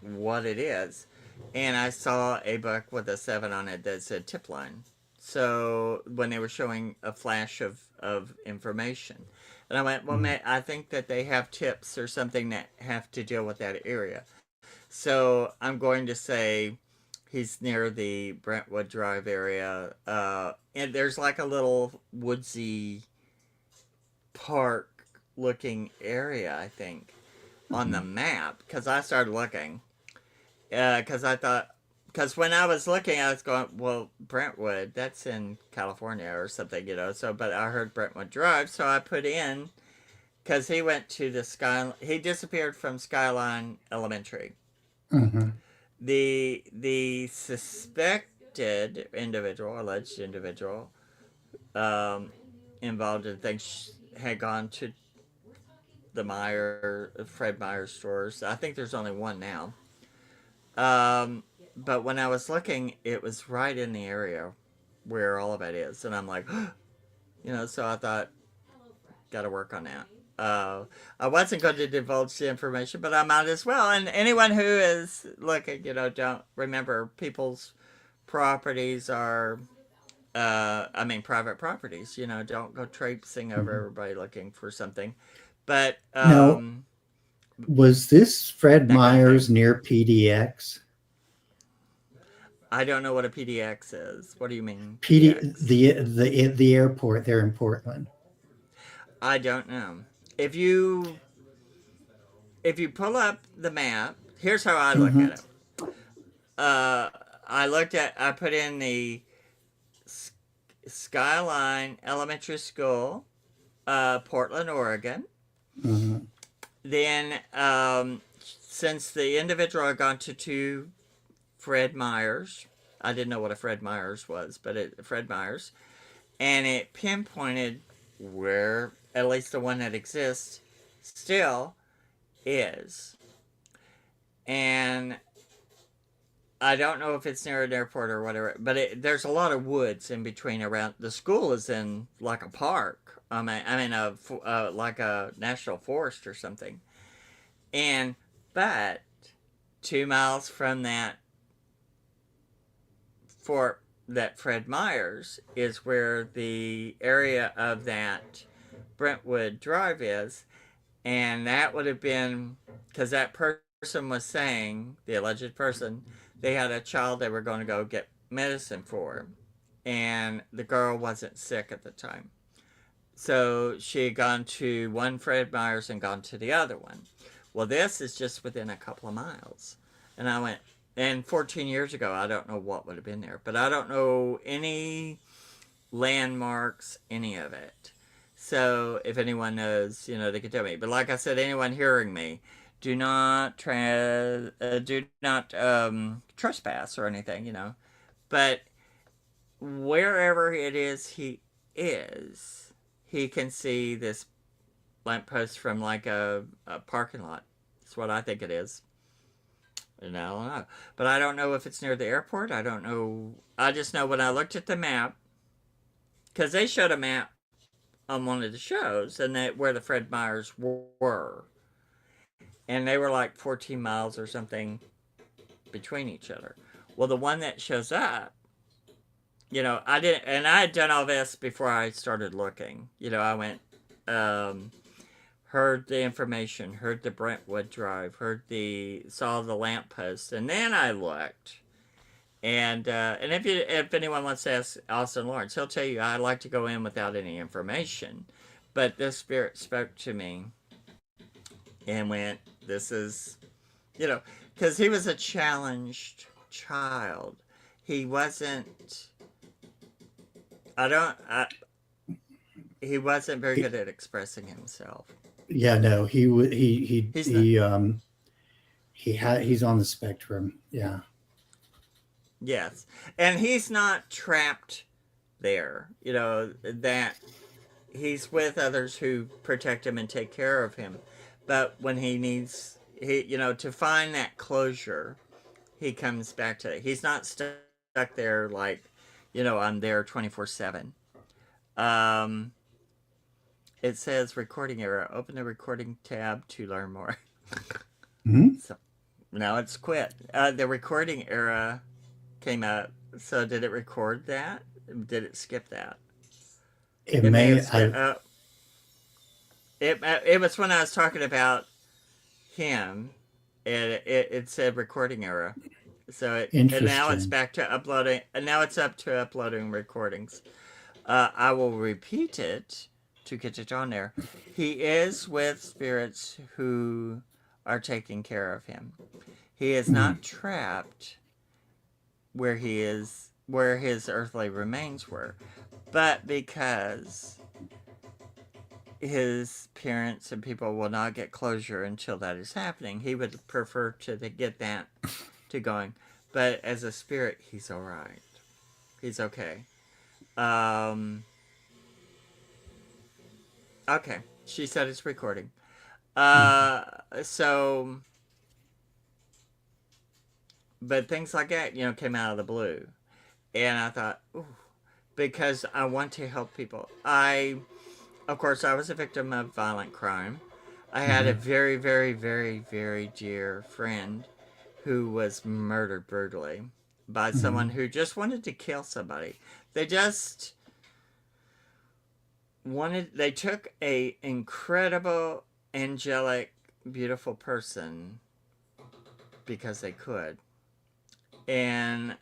what it is. And I saw a book with a 7 on it that said tip line. So when they were showing a flash of information, And I went, well, I think that they have tips or something that have to deal with that area. So I'm going to say he's near the Brentwood Drive area. And there's like a little woodsy park looking area, I think, on the map. Because I started looking. Because I thought, because when I was looking, I was going, well, Brentwood, that's in California or something, you know. So, but I heard Brentwood Drive, so I put in, because he went to the he disappeared from Skyline Elementary. Mm-hmm. The suspected individual, alleged individual, involved in things had gone to the Fred Meyer stores. I think there's only one now. But when I was looking, it was right in the area where all of it is, and I'm like, you know, so I thought, got to work on that. I wasn't going to divulge the information, but I might as well. And anyone who is looking, you know, don't remember people's properties are, private properties. You know, don't go traipsing over Mm-hmm. everybody looking for something. But Now, was this Fred that kind of Meyer's thing. near PDX? I don't know what a PDX is. What do you mean PD PDX? the airport there in Portland. I don't know. If you pull up the map, here's how I look Mm-hmm. at it. I put in the Skyline Elementary School, Portland, Oregon. Mm-hmm. Then, since the individual had gone to two Fred Meyers, I didn't know what a Fred Meyers was, but Fred Meyers, and it pinpointed where at least the one that exists still is. And I don't know if it's near an airport or whatever, but there's a lot of woods in between around. The school is in like a park. Like a national forest or something. And but 2 miles from that Fred Meyers is where the area of that Brentwood Drive is, and that would have been because that person was saying, the alleged person, they had a child they were going to go get medicine for, and the girl wasn't sick at the time. So she had gone to one Fred Meyers and gone to the other one. Well, this is just within a couple of miles. And I went, and 14 years ago, I don't know what would have been there, but I don't know any landmarks, any of it. So if anyone knows, you know, they could tell me. But like I said, anyone hearing me, do not trespass or anything, you know. But wherever it is he can see this lamppost from like a parking lot. That's what I think it is. And I don't know. But I don't know if it's near the airport. I don't know. I just know when I looked at the map, because they showed a map on one of the shows, and where the Fred Meyers were. And they were like 14 miles or something between each other. Well, the one that shows up, you know, I had done all this before I started looking. You know, I went, heard the information, heard the Brentwood Drive, saw the lamppost, and then I looked. And if anyone wants to ask Austin Lawrence, he'll tell you I like to go in without any information. But this spirit spoke to me and went, this is, you know, because he was a challenged child. He wasn't, he wasn't very good at expressing himself. Yeah, no, He's not. he's on the spectrum. Yeah. Yes. And he's not trapped there. You know, that he's with others who protect him and take care of him. But when to find that closure, he comes back to it. He's not stuck there like, you know, I'm there 24/7. It says recording error. Open the recording tab to learn more. Mm-hmm. So now it's quit. The recording error came up. So did it record that? Did it skip that? It may. It was when I was talking about him. It said recording error. So and now it's Interesting. back to uploading. And now it's up to uploading recordings. I will repeat it to get it on there. He is with spirits who are taking care of him. He is not trapped where he is, where his earthly remains were, but because his parents and people will not get closure until that is happening, he would prefer to get that to going. But as a spirit, he's all right. He's okay. Okay, she said it's recording. So, but things like that, came out of the blue, and I thought, ooh, because I want to help people. Of course, I was a victim of violent crime. I had a very, very, very, very dear friend who was murdered brutally by someone who just wanted to kill somebody. They just they took a incredible, angelic, beautiful person because they could. And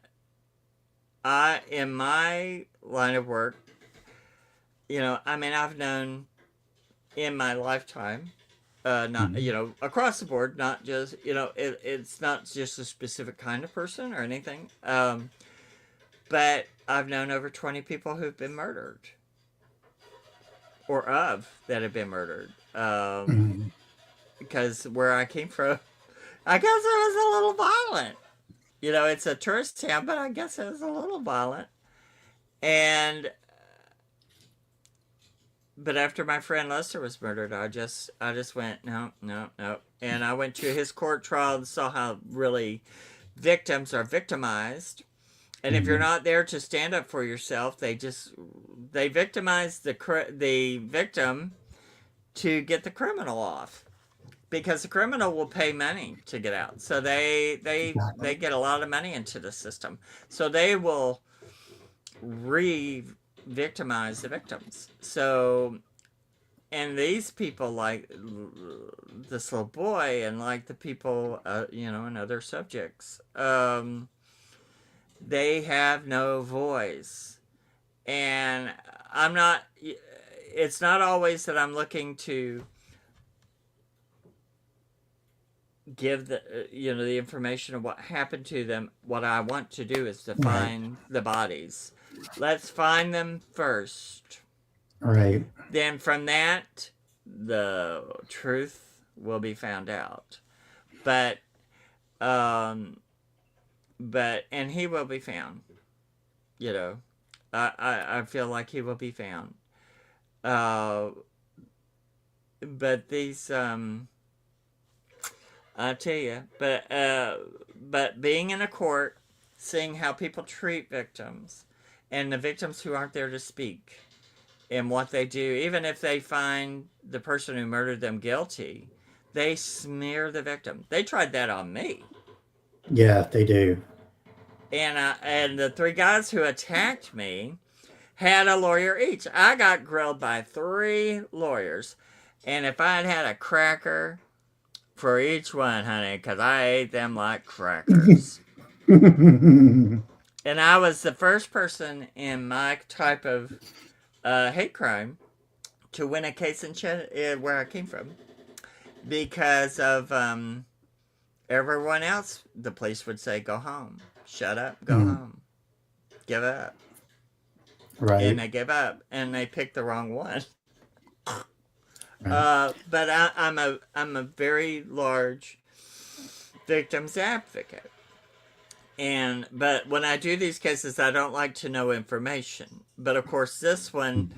in my line of work, I've known in my lifetime, not, across the board, not just, it's not just a specific kind of person or anything. But I've known over 20 people who've been murdered. Or that have been murdered. Because where I came from, I guess it was a little violent. It's a tourist town, but I guess it was a little violent. But after my friend Lester was murdered, I just went, no. And I went to his court trial and saw how really victims are victimized. And if you're not there to stand up for yourself, they victimize the victim to get the criminal off, because the criminal will pay money to get out. So they get a lot of money into the system. So they will re-victimize the victims. So, and these people, like this little boy, and like the people, and other subjects, they have no voice. And it's not always that I'm looking to give the information of what happened to them. What I want to do is to find the bodies. Let's find them first. Right. Then from that, the truth will be found out. But and he will be found. I feel like he will be found. But these I tell you, but being in a court, seeing how people treat victims, and the victims who aren't there to speak, and what they do, even if they find the person who murdered them guilty, they smear the victim. They tried that on me. Yeah, they do. And the 3 guys who attacked me had a lawyer each. I got grilled by 3 lawyers, and if I had had a cracker for each one, honey, because I ate them like crackers. And I was the first person in my type of hate crime to win a case in where I came from, because of everyone else. The police would say, "Go home, shut up, go home, give up." Right. And they give up, and they picked the wrong one. Right. But I'm a very large victims advocate, but when I do these cases, I don't like to know information. But of course, this one,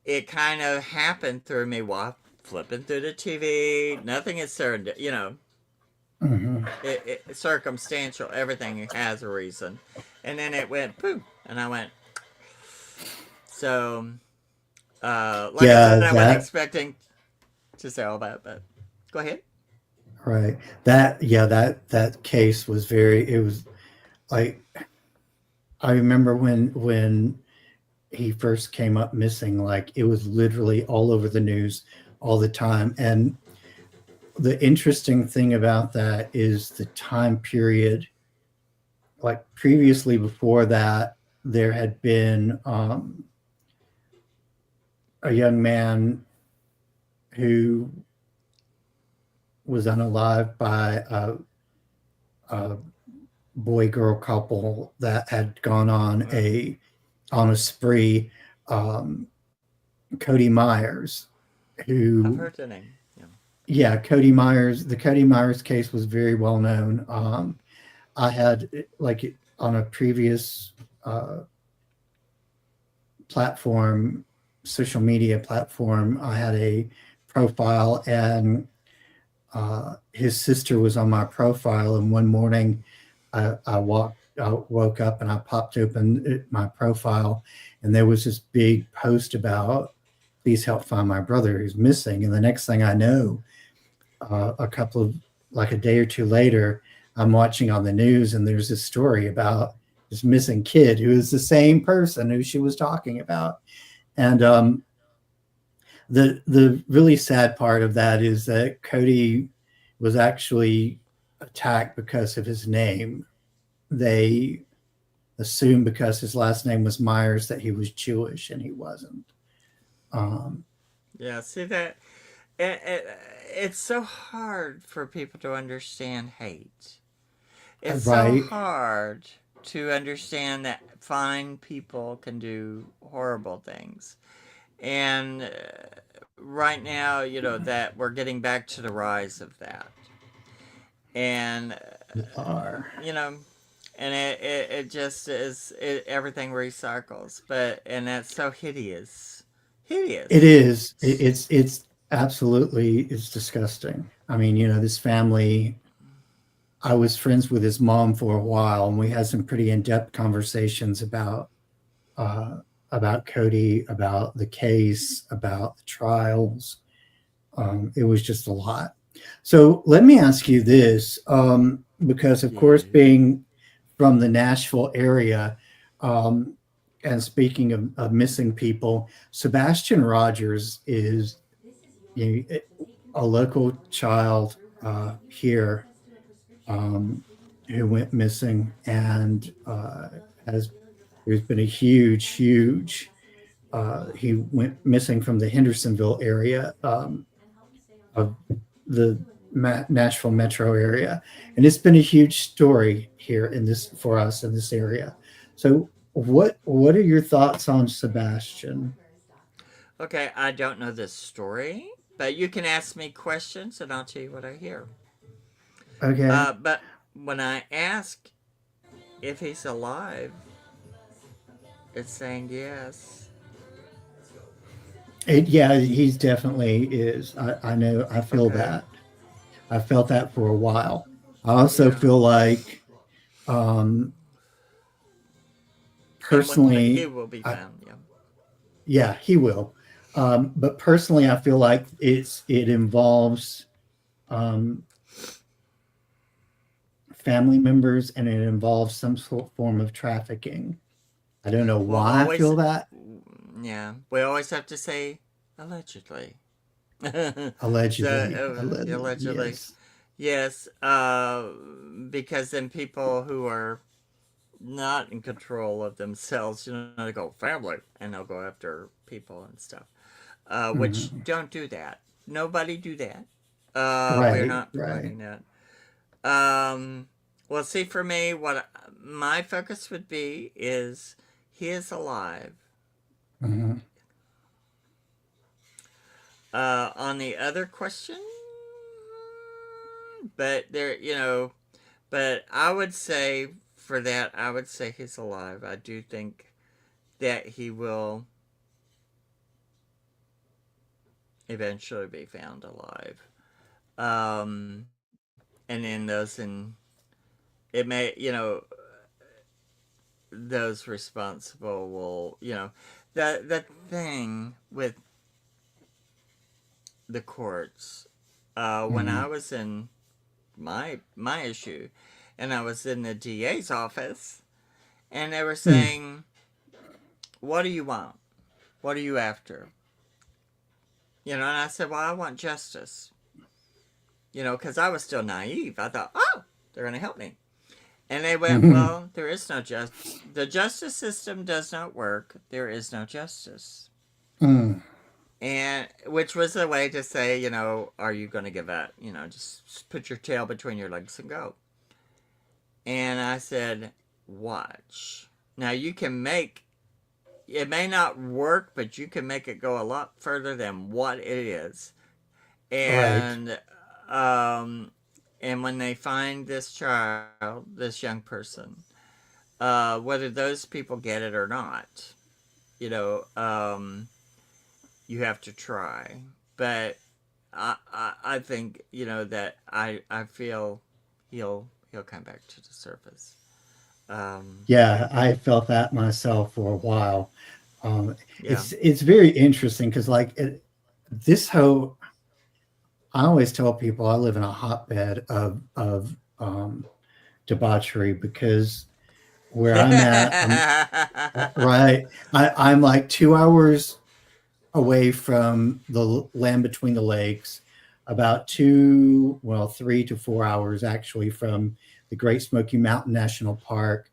it kind of happened through me while flipping through the TV. Nothing is certain, It's circumstantial. Everything has a reason. And then it went boom, and I went. So, I said, I wasn't expecting to say all that, but go ahead. Right. That case was it was like, I remember when he first came up missing, like it was literally all over the news all the time. And the interesting thing about that is the time period. Like previously, before that, there had been a young man who was unalived by a boy girl couple that had gone on a spree. Um, Cody Myers, I've who heard the name. Yeah. yeah, Cody Myers. The Cody Myers case was very well known. I had like on a previous platform, social media platform, I had a profile, and his sister was on my profile. And one morning, I woke up and I popped open my profile, and there was this big post about, "Please help find my brother who's missing." And the next thing I know, a couple of like a day or two later, I'm watching on the news, and there's this story about this missing kid who is the same person who she was talking about. And the really sad part of that is that Cody was actually attacked because of his name. They assumed because his last name was Myers that he was Jewish, and he wasn't. Um, Yeah, see that it's so hard for people to understand hate. It's so right, hard to understand that fine people can do horrible things. And right now, that we're getting back to the rise of that. And, are. you know, and it just is, everything recycles. And that's so hideous. It Hideous. is. It's absolutely, it's disgusting. I mean, this family. I was friends with his mom for a while, and we had some pretty in-depth conversations uh, about Cody, about the case, about the trials. It was just a lot. So let me ask you this, because of course, Yeah. being from the Nashville area, um, and speaking of missing people, Sebastian Rogers is, you know, a local child here, um, who went missing, and has there's been a huge. He went missing from the Hendersonville area, of the Nashville metro area, and it's been a huge story here in this for us in this area. So, what are your thoughts on Sebastian? Okay, I don't know this story, but you can ask me questions and I'll tell you what I hear. Okay, But when I ask if he's alive, it's saying yes. yeah, he's definitely is. I know. I feel Okay. that. I felt that for a while. I also Yeah. feel like, um, And one day he personally, will be I, found. Yeah. yeah, he will. But personally, I feel like it involves um, family members, and it involves some sort form of trafficking. I don't know Well, why I always, feel that. yeah, we always have to say allegedly. So, Allegedly, allegedly, yes. yes, because then people who are not in control of themselves, they go family, and they'll go after people and stuff. Which Mhm. don't do that. Nobody do that. We're Right, not right. promoting that. Um, well, see, for me, what my focus would be is he is alive. Mhm. On the other question, but but I would say for that, I would say he's alive. I do think that he will eventually be found alive. And then it may, those responsible will, the thing with the courts, when I Mhm. was in my issue, and I was in the DA's office, and they were Mm. saying, "What do you want? What are you after?" You know, and I said, well, I want justice. You know, because I was still naive. I thought, oh, they're going to help me. And they went, well, there is no justice. The justice system does not work. There is no justice. Mm. And which was a way to say, you know, are you going to give up? You know, just put your tail between your legs and go. And I said, watch. Now you can make it may not work, but you can make it go a lot further than what it is. Right. Um, and when they find this child, this young person, whether those people get it or not, you know, you have to try. But I think you know that I feel he'll come back to the surface. Um, Yeah, I felt that myself for a while. yeah. It's very interesting because this whole I always tell people I live in a hotbed of debauchery because where I'm at, I'm right. I'm like 2 hours away from the land between the lakes, about 3 to 4 hours actually from the Great Smoky Mountain National Park.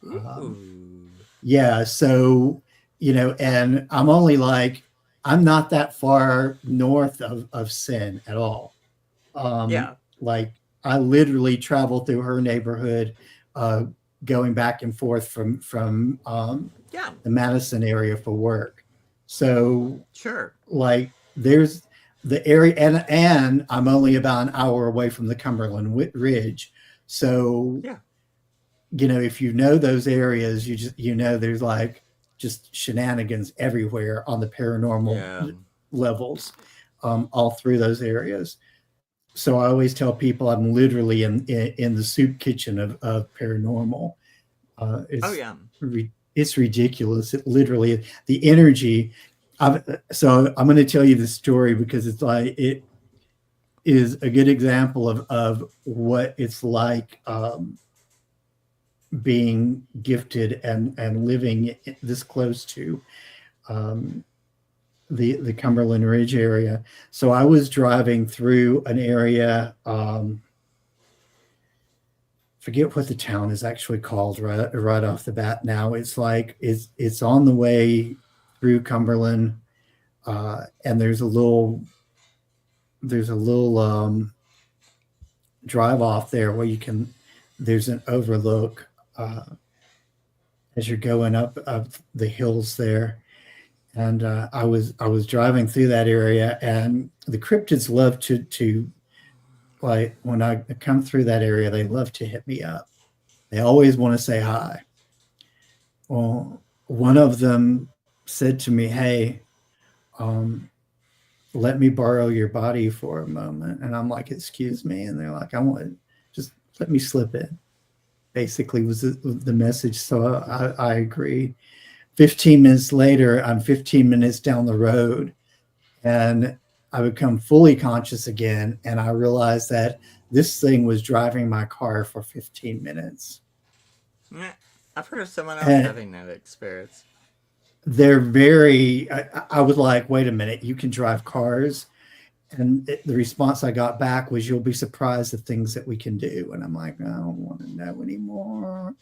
Um, Ooh. yeah, so and I'm not that far north of Sin at all. Yeah. Like I literally travel through her neighborhood, uh, going back and forth from Yeah. the Madison area for work. So Sure. like there's the area, and I'm only about an hour away from the Cumberland Ridge. So Yeah. if you know those areas, there's like just shenanigans everywhere on the paranormal Yeah. levels, all through those areas. So I always tell people I'm literally in the soup kitchen of paranormal. Uh, Oh it's yeah. it's ridiculous. It literally the energy. So I'm going to tell you the story because it is a good example of what it's like, being gifted and living this close to, um, the Cumberland Ridge area. So I was driving through an area. Forget what the town is actually called right off the bat. Now it's on the way through Cumberland, and there's a little drive off there where there's an overlook, uh, as you're going up the hills there. And I was driving through that area, and the cryptids love to like when I come through that area, they love to hit me up. They always want to say hi. Well, one of them said to me, "Hey, um, let me borrow your body for a moment." And I'm like, "Excuse me?" And they're like, "I want just let me slip in." Basically, was the message. So I agreed. 15 minutes later, I'm 15 minutes down the road, and I become fully conscious again, and I realized that this thing was driving my car for 15 minutes. Yeah. I've heard of someone else And having that experience. they're very I was like, wait a minute, you can drive cars? And the response I got back was, you'll be surprised at things that we can do. And I'm like, I don't want to know anymore.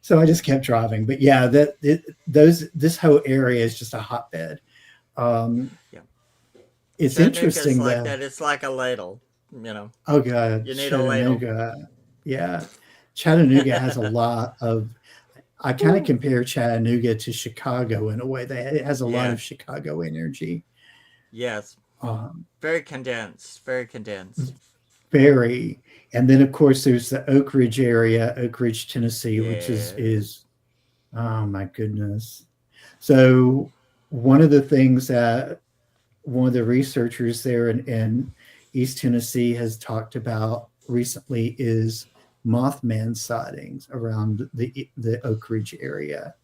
So I just kept driving. But yeah, this whole area is just a hotbed. Um, Yeah. it's Chattanooga's interesting like though. that. It's like a ladle. You know, Oh God, you need a ladle. Chattanooga. Yeah, Chattanooga has a lot of. I kind of Woo. compare Chattanooga to Chicago in a way. That it has a lot Yeah. of Chicago energy. Yes. Um, Very condensed. Very condensed. very, and then of course there's the Oak Ridge area, Oak Ridge, Tennessee, which is Yeah. is oh my goodness. So one of the things that one of the researchers there in East Tennessee has talked about recently is Mothman sightings around the Oak Ridge area.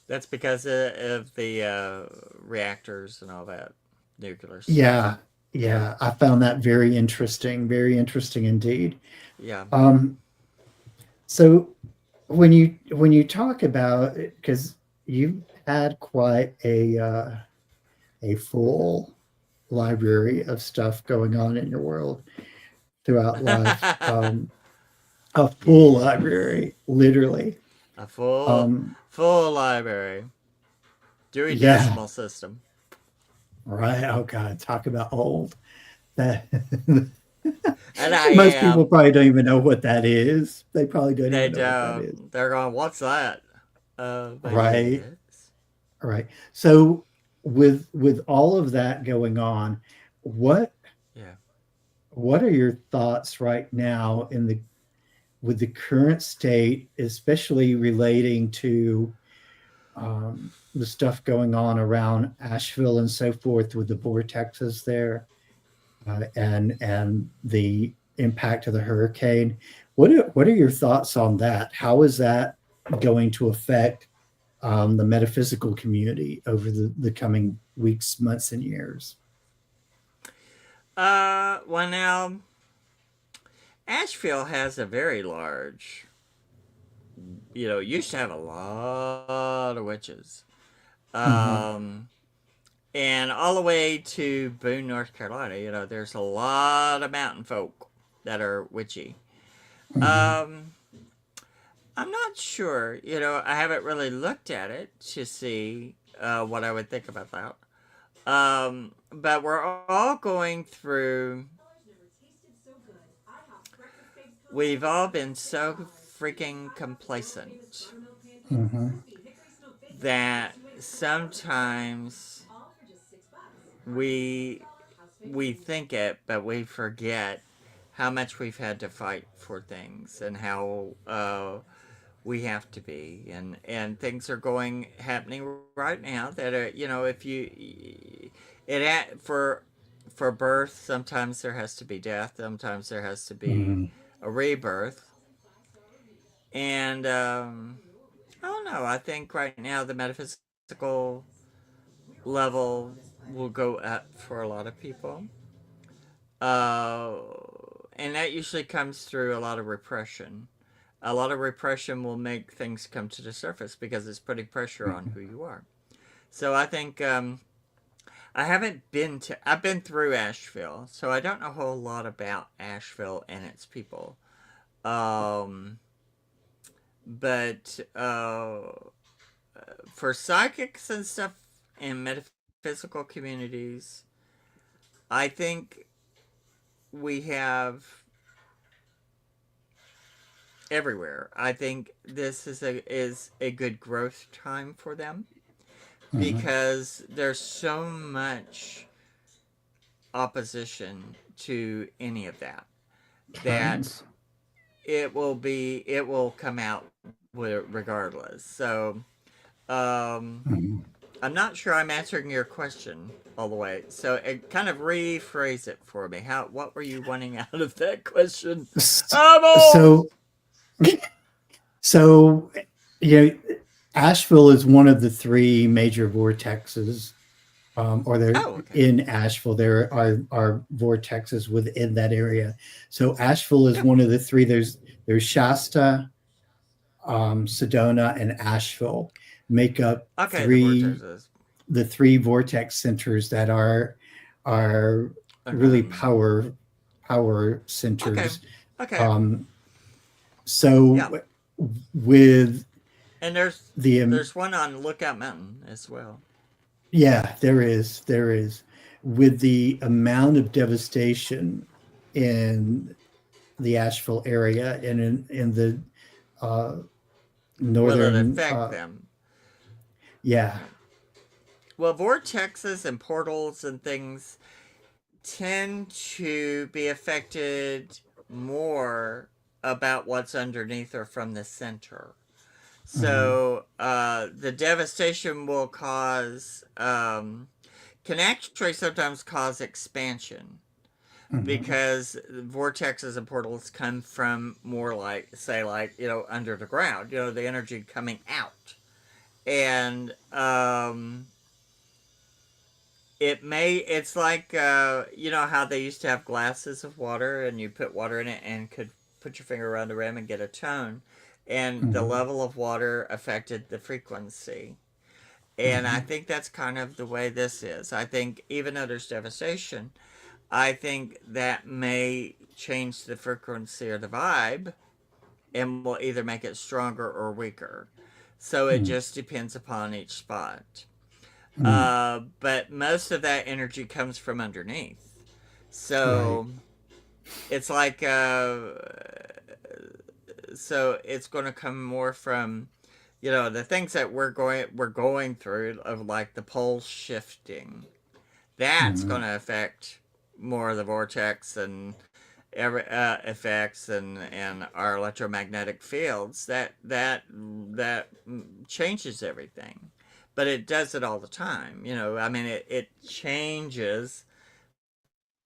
That's because of the reactors and all that. Nuclear stuff. Yeah, Yeah. yeah, I found that very interesting indeed. Yeah. Um, so when you talk about it, because you've had quite a full library of stuff going on in your world throughout life. A full Yes. library, literally. A full Um, full library. Dewey yeah, Decimal System. right. Oh God, talk about old. That And I most people am. probably don't even know what that is. They probably don't They even know what that is. don't. They're going, what's that? But Right, yes. right. So with all of that going on, what Yeah. what are your thoughts right now in the with the current state, especially relating to the stuff going on around Asheville and so forth with the vortexes there, and the impact of the hurricane. What are your thoughts on that? How is that going to affect the metaphysical community over the coming weeks, months, and years? Well, now, Asheville has a very large, used to have a lot of witches. Mm-hmm. Um, and all the way to Boone, North Carolina, there's a lot of mountain folk that are witchy. Mm-hmm. Um, I'm not sure. I haven't really looked at it to see what I would think about that. But we're all going through. We've all been so freaking complacent Mm-hmm. that sometimes we we think it, but we forget how much we've had to fight for things and how we have to be, and things are going happening right now that are, if you for birth, sometimes there has to be death, sometimes there has to be Mm-hmm. a rebirth, and I don't know. I think right now the metaphysical level will go up for a lot of people. Uh, and that usually comes through a lot of repression. A lot of repression will make things come to the surface because it's putting pressure on who you are. So I think I haven't been to. I've been through Asheville, so I don't know a whole lot about Asheville and its people. Um, but for psychics and stuff in metaphysical communities, I think we have everywhere. I think this is a good growth time for them Mm-hmm. because there's so much opposition to any of that that Tons. it will come out regardless. So um, Mm-hmm. I'm not sure I'm answering your question all the way. So kind of rephrase it for me. What were you wanting out of that question? I'm old. So, so, you know, Asheville is one of the three major vortexes, or they're Oh, okay. in Asheville. There are vortexes within that area. So Asheville is Yep. one of the three. There's Shasta, Sedona, and Asheville make up Okay, the vortexes. the three vortex centers that are really Okay. power Okay. centers. Okay. Um, Yeah. so with And there's the there's one on Lookout Mountain as well. yeah, there is with the amount of devastation in the Asheville area and in the uh, Will it northern affect them? yeah. Right. Well, vortexes and portals and things tend to be affected more about what's underneath or from the center. Mhm, So the devastation will can actually sometimes cause expansion mhm, because vortexes and portals come from more like, say, like, under the ground, the energy coming out. And it's like, how they used to have glasses of water and you put water in it and could put your finger around the rim and get a tone. And the mhm, level of water affected the frequency. And I think that's kind of the way this is. I think even though there's devastation, I think that may change the frequency or the vibe and will either make it stronger or weaker. So it just depends upon each spot. But most of that energy comes from underneath. Right. So it's like, so it's going to come more from, the things that we're going through of like the poles shifting. That's going to affect more of the vortex and effects and our electromagnetic fields. That changes everything, but it does it all the time. I mean, it changes,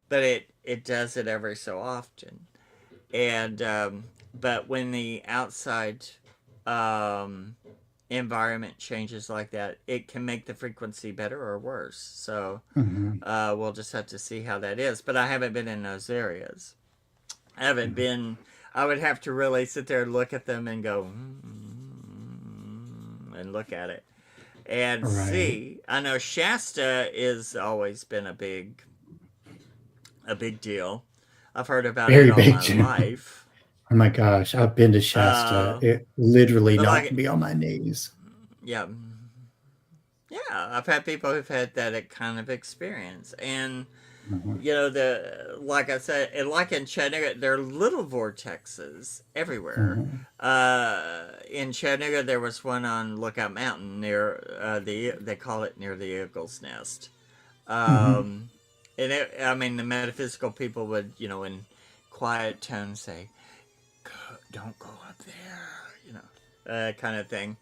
but it does it every so often. And but when the outside um, environment changes like that, it can make the frequency better or worse. So we'll just have to see how that is. But I haven't been in those areas. I haven't been. I would have to really sit there and look at them and go and look at it and Right. see. I know Shasta is always been a big deal. I've heard about it Very all big my deal. life. Oh my gosh, I've been to Shasta. Uh, It literally but knocked like, me on my knees. yeah, yeah, I've had people who've had that kind of experience, and Mhm. the like I said, and like in Chattanooga, there are little vortexes everywhere. Mhm. In Chattanooga, there was one on Lookout Mountain near they call it near the Eagle's Nest. Mhm. Um, I mean, the metaphysical people would, in quiet tone say, "Don't go up there," kind of thing.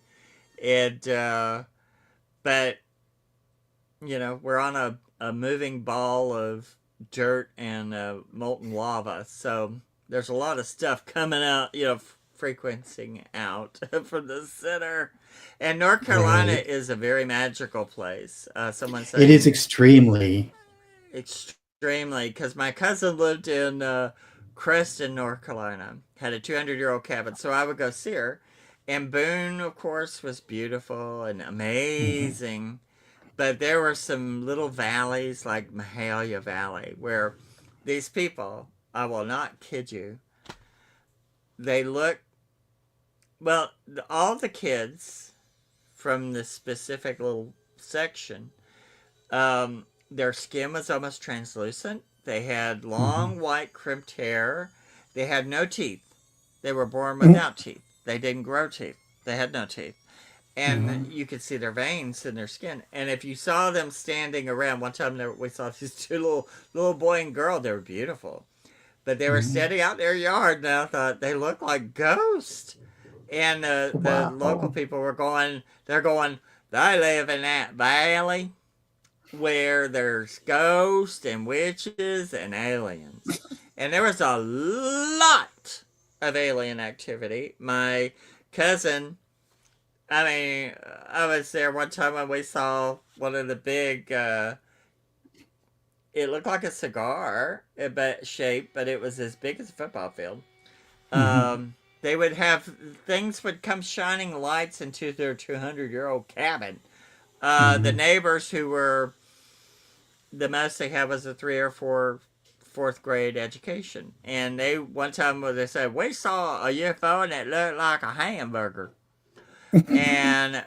And but we're on a moving ball of dirt and molten lava, so there's a lot of stuff coming out, frequencing out from the center. And North Carolina Right. is a very magical place. Someone It is saying extremely. extremely, because my cousin lived in Creston, North Carolina, had a 200-year-old cabin, so I would go see her. And Boone, of course, was beautiful and Mhm. amazing. But there were some little valleys like Mahalia Valley where these people, I will not kid you, they look, well, all the kids from this specific little section, their skin was almost translucent. They had long Mhm. white crimped hair. They had no teeth. They were born Mhm. without teeth. They didn't grow teeth. They had no teeth. And Mhm. you could see their veins in their skin. And if you saw them standing around, one time we saw these two little boy and girl. They were beautiful, but they were Mhm. standing out in their yard, and I thought they looked like ghosts. And the local Wow. people were going. They're going. They live in that valley where there's ghosts and witches and aliens. And there was a lot of alien activity. My cousin, I mean, I was there one time when we saw one of the big. It looked like a cigar, but shape, but it was as big as a football field. Mhm. They would have things would come shining lights into their 200-year-old cabin. The Mhm. neighbors who were the most they had was a 3 or 4 fourth grade education, and they one time they said we saw a UFO and it looked like a hamburger, and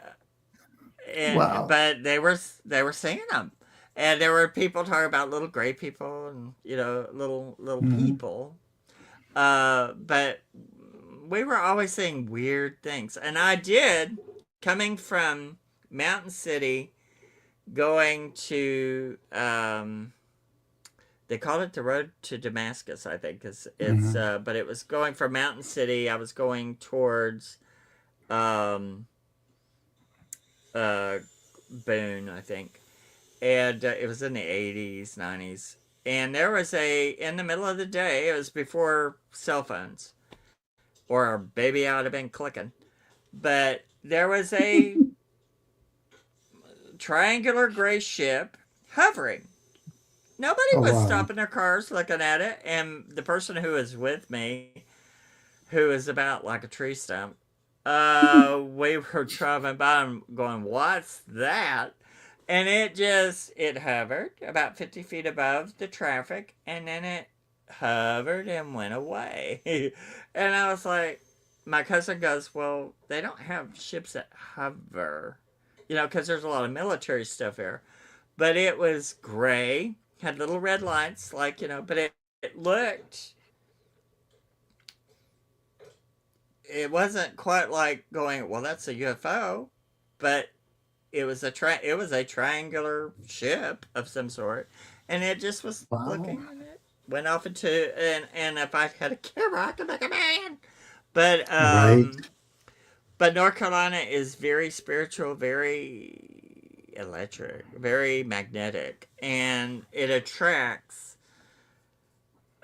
Wow. but they were seeing them, and there were people talking about little gray people and little Mhm. people, but we were always seeing weird things, and I did coming from Mountain City going to they called it the road to Damascus, I think, because it's Mhm. but it was going from Mountain City. I was going towards um, uh, Boone, I think, and it was in the 80s, 90s. And there was in the middle of the day, it was before cell phones, or baby, I would have been clicking. But there was a triangular gray ship hovering. Nobody Oh was wow. stopping their cars looking at it. And the person who was with me, who is about like a tree stump, we were driving by and going, "What's that?" And it hovered about 50 feet above the traffic, and then it hovered and went away. And I was like, my cousin goes, "Well, they don't have ships that hover, because there's a lot of military stuff there." But it was gray, had little red lights, but it looked, it wasn't quite like going, "Well, that's a UFO," but it was a triangular ship of some sort, and it just was Wow. looking, and it went off into, and if I had a camera, I could make a man. But Right. but North Carolina is very spiritual, very electric, very magnetic, and it attracts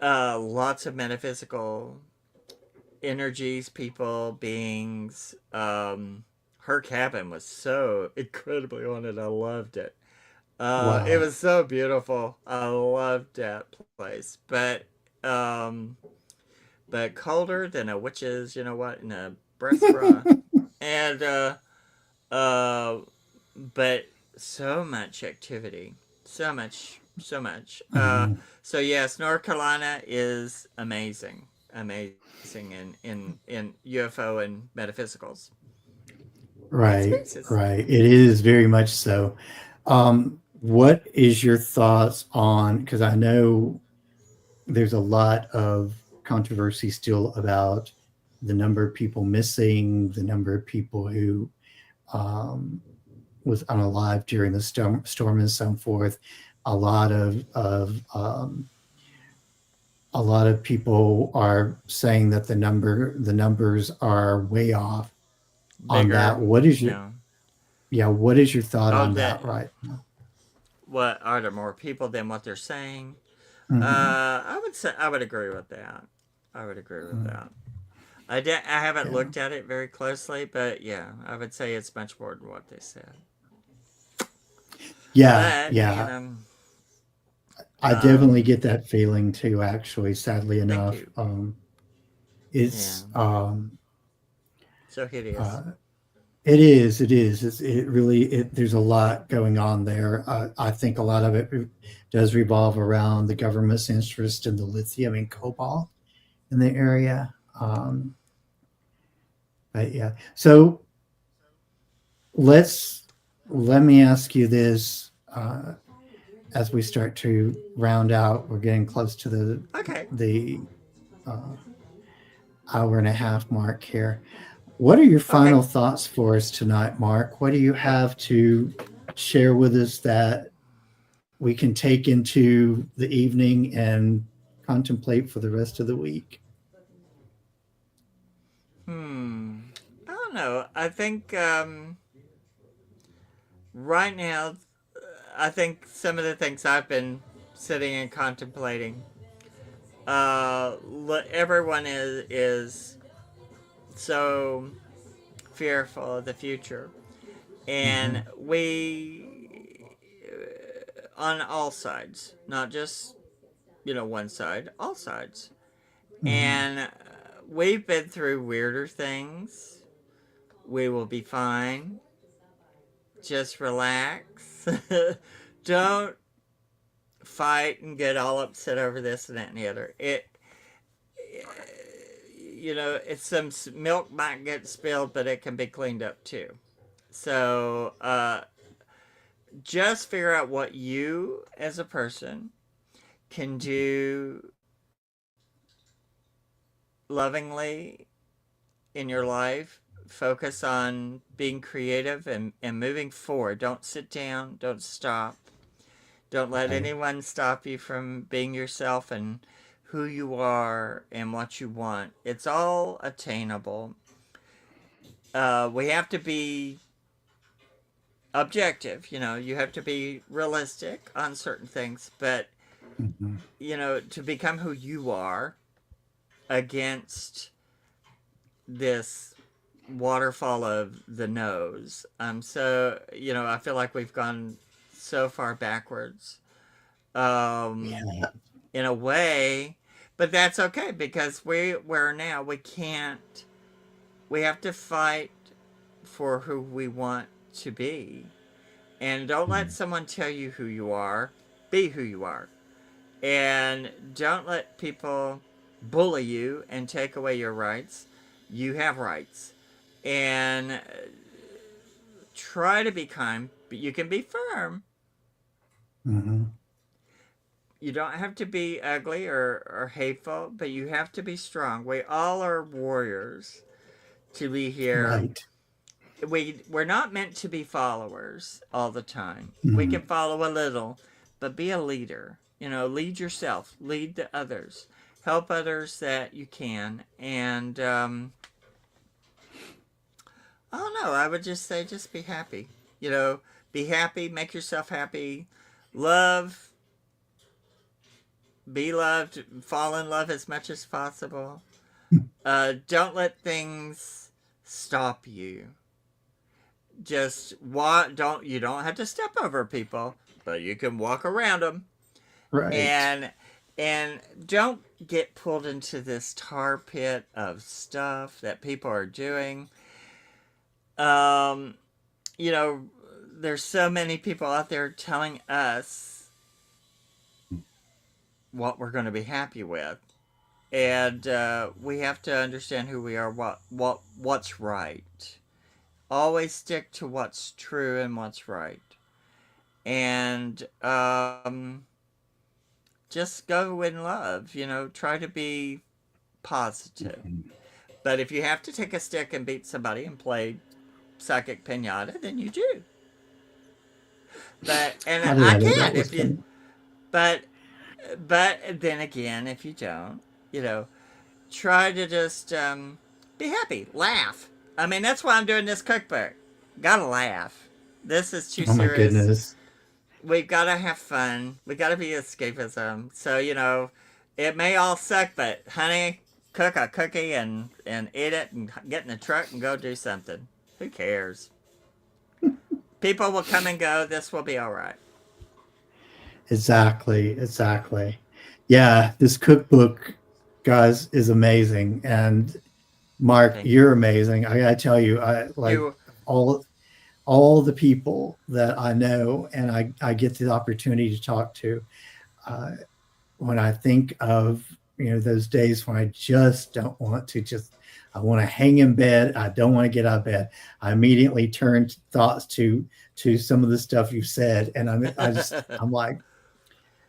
lots of metaphysical energies, people, beings. Her cabin was so incredibly haunted. I loved it. It Wow. was so beautiful. I loved that place, but colder than a witch's, in a breast bra, and uh, but so much activity, so much. Mhm. So yes, North Carolina is amazing in UFO and metaphysicals and Right, spaces. right. It is very much so. What is your thoughts on, because I know there's a lot of controversy still about the number of people missing, the number of people who um, was unalive during the storm and so forth. A lot a lot of people are saying that the numbers are way off on that. Bigger, What is your yeah. Yeah, what is your thought Oh, on that that right now? what are there more people than what they're saying? Mhm. I would say I would agree with that. I would agree with Mhm. that. I haven't Yeah. looked at it very closely, but yeah, I would say it's much more than what they said. Yeah, But yeah. I definitely um, get that feeling too, actually, sadly thank enough. you. Yeah, It's so hideous. uh, it is, it is. It really there's a lot going on there. I think a lot of it does revolve around the government's interest in the lithium and cobalt in the area. But yeah. So let's let me ask you this as we start to round out. We're getting close to Okay, the uh, hour and a half mark here. What are your okay. final thoughts for us tonight, Mark? What do you have to share with us that we can take into the evening and contemplate for the rest of the week? Hmm. I don't know. I think right now, I think some of the things I've been sitting and contemplating. Everyone is so fearful of the future, Mm-hmm. and we on all sides, not just one side, all sides, Mm-hmm. and we've been through weirder things. We will be fine. Just relax. Don't fight and get all upset over this and that and the other. It's some milk might get spilled, but it can be cleaned up too. So just figure out what you as a person can do lovingly in your life. Focus on being creative and moving forward. Don't sit down. Don't stop. Don't let Right. anyone stop you from being yourself and who you are and what you want. It's all attainable. We have to be objective. You have to be realistic on certain things, but Mm-hmm. to become who you are against this waterfall of the nose. So I feel like we've gone so far backwards. Um, Yeah. in a way, but that's okay because we're now we can't. We have to fight for who we want to be. And don't let someone tell you who you are. Be who you are. And don't let people bully you and take away your rights. You have rights. And try to be kind, but you can be firm. Mm-hmm. You don't have to be ugly or hateful, but you have to be strong. We all are warriors to be here. Right. We're not meant to be followers all the time. Mm-hmm. We can follow a little, but be a leader. You know, lead yourself, lead the others, help others that you can. And I don't know, I would just say just be happy. You know, be happy, make yourself happy, love, be loved, fall in love as much as possible. Don't let things stop you. Just you don't have to step over people, but you can walk around them. Right. And don't get pulled into this tar pit of stuff that people are doing. You know, there's so many people out there telling us what we're going to be happy with. And we have to understand who we are, what's right. Always stick to what's true and what's right. And just go in love, you know, try to be positive. But if you have to take a stick and beat somebody and play psychic pinata, then you do. But and I can if you but then again, if you don't, you know, try to just be happy, laugh. I mean, that's why I'm doing this cookbook. Gotta laugh. This is too serious. Oh my goodness. We've got to have fun. We got to be escapism. So, you know, it may all suck, but honey, cook a cookie and eat it and get in the truck and go do something. Who cares? People will come and go. This will be all right. Exactly. Yeah, this cookbook, guys, is amazing. And Mark, you're amazing. I gotta tell you, I like all the people that I know and I get the opportunity to talk to. When I think of, you know, those days when I just don't want to I want to hang in bed. I don't want to get out of bed. I immediately turn thoughts to some of the stuff you said. And I'm like,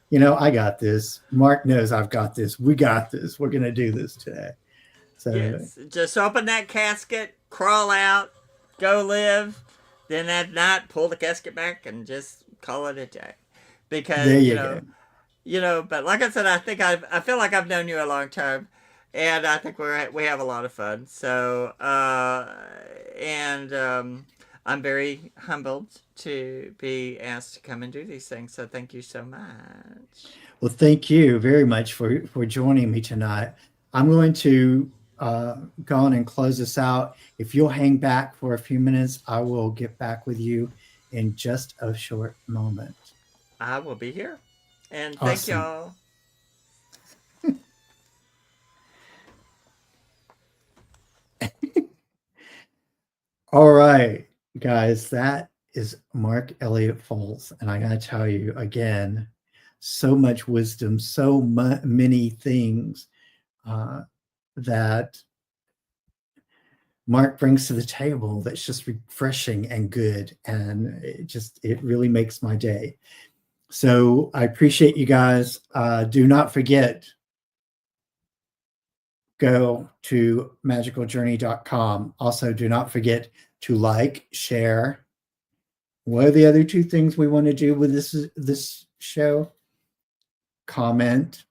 you know, I got this. Mark knows I've got this. We got this. We're going to do this today. So yes, just open that casket, crawl out, go live. Then at night, pull the casket back and just call it a day. Because, you know, but like I said, I feel like I've known you a long time. And I think we have a lot of fun. So, I'm very humbled to be asked to come and do these things. So thank you so much. Well, thank you very much for joining me tonight. I'm going to go on and close this out. If you'll hang back for a few minutes, I will get back with you in just a short moment. I will be here. And thank y'all. All right, guys, that is Mark Elliott Fults. And I got to tell you again, so much wisdom, so many things that Mark brings to the table that's just refreshing and good. And it really makes my day. So I appreciate you guys. Do not forget, go to magicaljourney.com. Also, do not forget to like, share. What are the other two things we want to do with this show? Comment.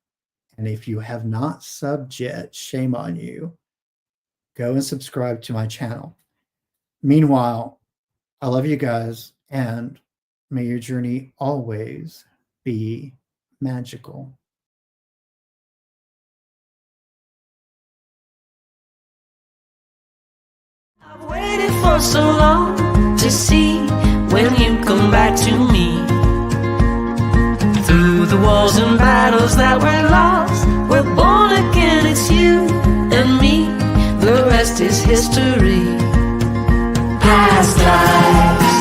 And if you have not subbed yet, shame on you. Go and subscribe to my channel. Meanwhile, I love you guys, and may your journey always be magical. I've waited for so long to see when you come back to me. Through the wars and battles that were lost, we're born again, it's you and me. The rest is history. past lives.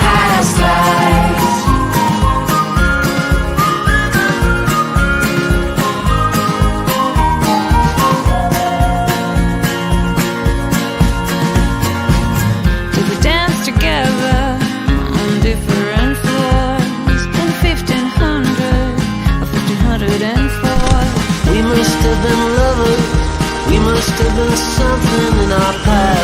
Past lives. Did we dance together on different floors in 1500 or 1504? We must have been lovers, we must have been something in our past.